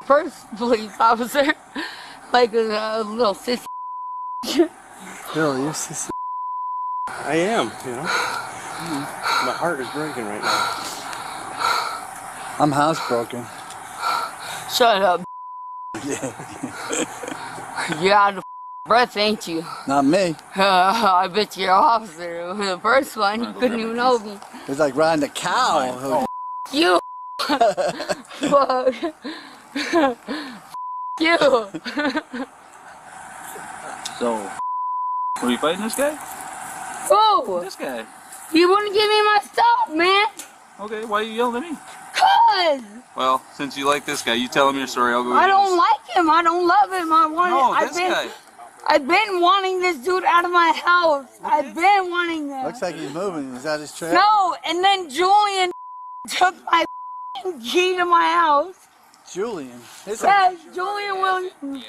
first police officer like a little sissy. Bill, you're sissy. I am, you know. My heart is breaking right now. I'm housebroken. Shut up. You're out of breath, ain't you? Not me. I bet you're an officer. The first one, you couldn't even know me. It's like riding a cow. You. Fuck. You. So, were you fighting this guy? Who? This guy. You wouldn't give me my stuff, man. Okay, why are you yelling at me? Cause Well, since you like this guy, you tell him your story. I'll go. I don't like him. I don't love him. I want. No, this guy. I've been wanting this dude out of my house. I've been wanting him. Looks like he's moving. Is that his trailer? No, and then Julian took my key to my house. Julian. Yes, Julian Williams.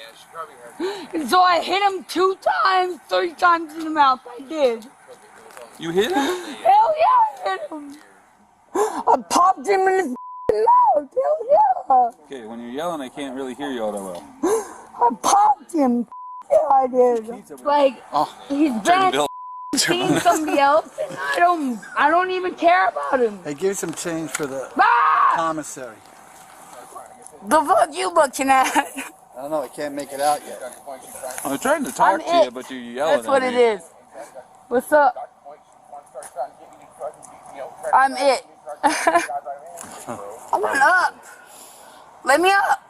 And so I hit him 2 times, 3 times in the mouth. I did. You hit him? Hell yeah, I hit him. I popped him in his mouth. Hell yeah. Okay, when you're yelling, I can't really hear you all that well. I popped him. Yeah, I did. Like, he's been seeing somebody else, and I don't even care about him. Hey, give some change for the commissary. The fuck you looking at? I don't know. I can't make it out yet. I'm trying to talk to you, but you're yelling That's what at it me. is. What's up? I'm it. I'm up. Let me up.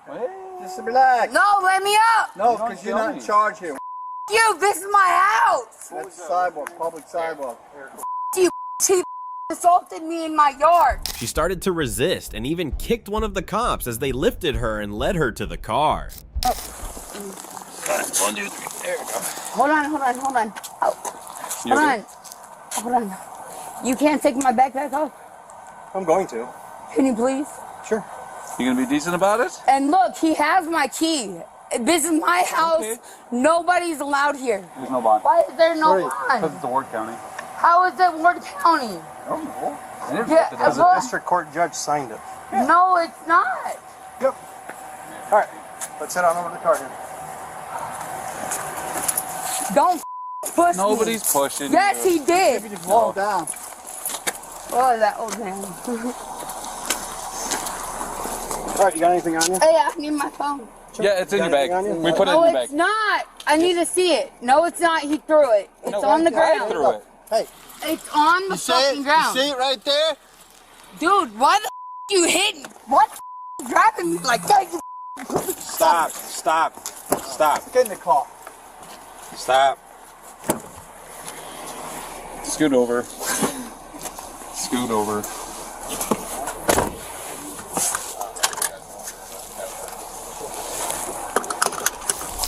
Just relax. No, let me up. No, because you're not in charge here. You, this is my house. That's the sidewalk, public sidewalk. You, he assaulted me in my yard. She started to resist and even kicked one of the cops as they lifted her and led her to the car. One, 2, 3. There we go. Hold on. Oh. Hold on. You can't take my backpack off? I'm going to. Can you please? Sure. You gonna be decent about it? And look, he has my key. This is my house. Okay. Nobody's allowed here. There's no bond. Why is there no Because bond? it's a Ward County. How is it Ward County? I don't know. Because the district court judge signed it. No, it's not. Yep. All right. Let's head on over to the car here. Don't push Nobody's me. pushing Yes, you. he did. Maybe just walk down. Oh, that old man. All right, you got anything on you? Hey, I need my phone. Yeah, it's in your bag. We put it No, in your it's bag. not. I need to see it. No, it's not. He threw it. It's No, on the I ground. threw it. Hey. It's on the fucking ground. You see it right there? Dude, why the you hitting? What the grabbing me like that? Stop. Get in the car. Stop. Scoot over. Scoot over.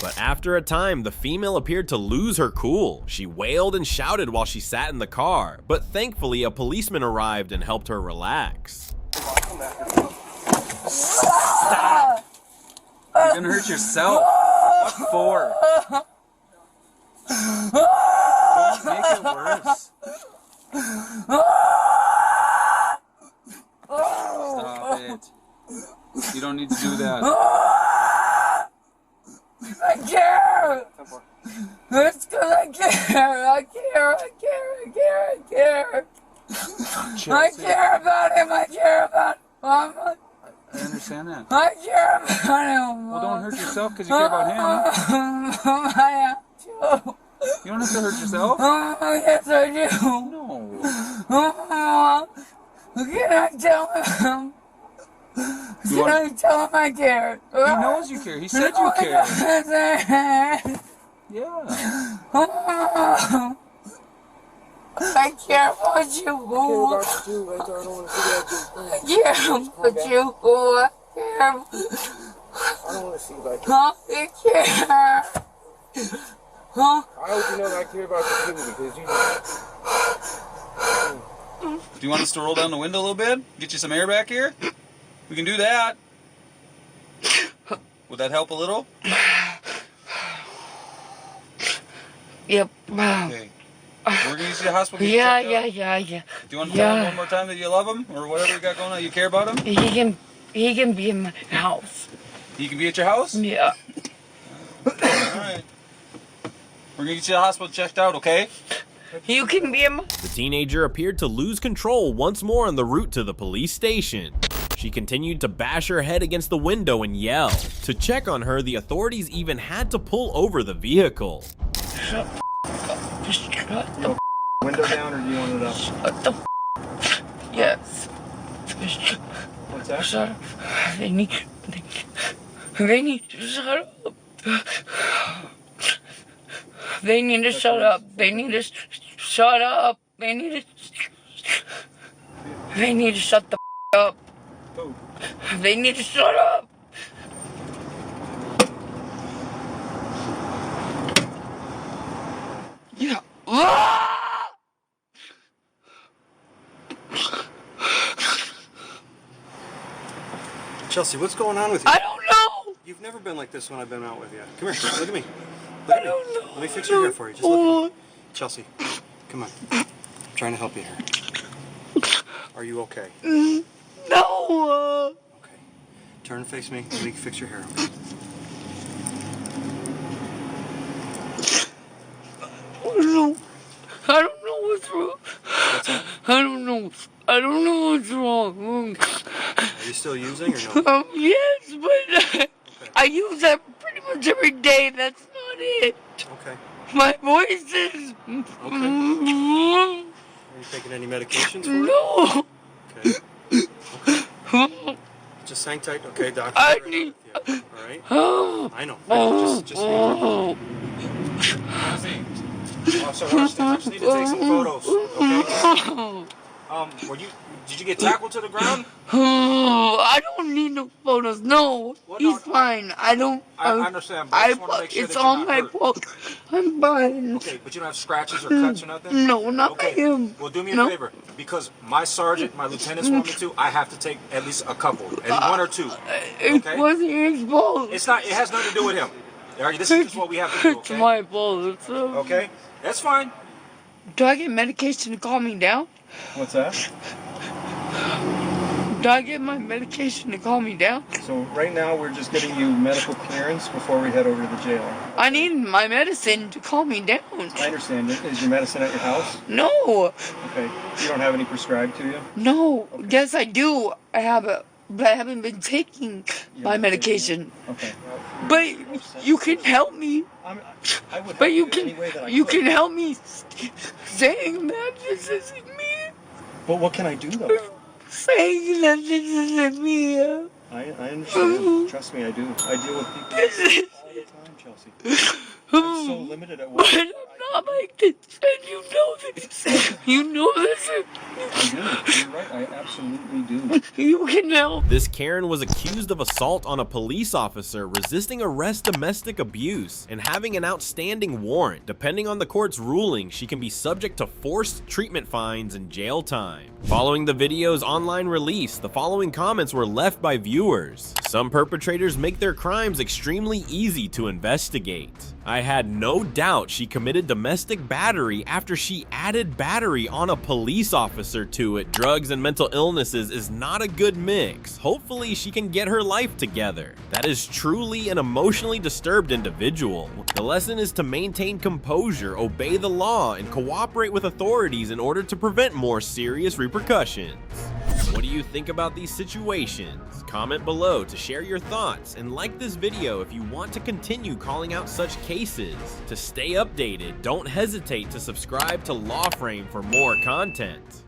But after a time, the female appeared to lose her cool. She wailed and shouted while she sat in the car, but thankfully a policeman arrived and helped her relax. Stop! You're gonna hurt yourself. What for? Don't make it worse. Stop it. You don't need to do that. I care! It's because I care! I care! I care! I care! I care! I care about him! I care about Mama! I understand that. I care about him! Well, don't hurt yourself because you care about him. I have to. You don't have to hurt yourself. Yes, I do. No. Can I tell him? Can I tell him I care? He knows you care. He said you care. Yeah. I care about you. I care about you. I care. I don't want to see you like that. Huh? I care. Huh? I hope you know that I care about you too, because you. Do you want us to roll down the window a little bit? Get you some air back here? We can do that. Would that help a little? Yep. Okay. We're going to get you to the hospital. Yeah. Do you want to tell him one more time that you love him? Or whatever you got going on? You care about him? He can be in my house. He can be at your house? Yeah. Alright. We're going to get you to the hospital checked out, okay? You can be in my... The teenager appeared to lose control once more on the route to the police station. She continued to bash her head against the window and yell. To check on her, the authorities even had to pull over the vehicle. Shut the window down, or do you want it up? Shut the yes. What's that? Shut up. They need to shut up. They need to shut up. They need to shut up. They need to shut the up. They need to shut up. Yeah. Chelsea, what's going on with you? I don't know. You've never been like this when I've been out with you. Come here, look at me. Look at me. Let me fix your hair for you. Just look at me. Chelsea, come on. I'm trying to help you here. Are you okay? No. Okay. Turn and face me. Let me fix your hair. Okay? I don't know what's wrong. What's that? I don't know what's wrong. Are you still using or no? Yes, but I use that pretty much every day. That's not it. Okay. My voice is... Okay. Are you taking any medications for it? No. Okay. Just hang tight. Okay, doctor. I need... Alright? I know. Just hang tight. Officer Hurston, I just need to take some photos, okay? Did you get tackled to the ground? I don't need no photos. No, he's fine. I understand, but I just want to make sure it's that all you're my not hurt. fault. I'm fine. Okay, but you don't have scratches or cuts or nothing? No, not him. Well, do me a favor. Because my sergeant, my lieutenants want me to, I have to take at least a couple. And one or two. Okay? It wasn't his fault. It has nothing to do with him. All right, this is just what we have to do, okay? It's my fault. Okay? That's fine. Do I get medication to calm me down? What's that? Do I get my medication to calm me down? So right now we're just getting you medical clearance before we head over to the jail. I need my medicine to calm me down. I understand. Is your medicine at your house? No. Okay. You don't have any prescribed to you? No. Okay. Yes, I do. I have it, but I haven't been taking my medication. Okay. But you can help me. But you can help me saying that this isn't me. But what can I do though? Saying that this isn't me. I understand. Trust me, I do. I deal with people all the time, Chelsea. I'm so limited at work. But I'm not like this, and you know this. You know this. I do. You're right. I absolutely do. You can help. This Karen was accused of assault on a police officer, resisting arrest, domestic abuse, and having an outstanding warrant. Depending on the court's ruling, she can be subject to forced treatment fines and jail time. Following the video's online release, the following comments were left by viewers. Some perpetrators make their crimes extremely easy to investigate. I had no doubt she committed domestic battery after she added battery on a police officer to it. Drugs and mental illnesses is not a good mix. Hopefully she can get her life together. That is truly an emotionally disturbed individual. The lesson is to maintain composure, obey the law, and cooperate with authorities in order to prevent more serious repercussions. What do you think about these situations? Comment below to share your thoughts, and like this video if you want to continue calling out such cases. To stay updated, don't hesitate to subscribe to LawFrame for more content.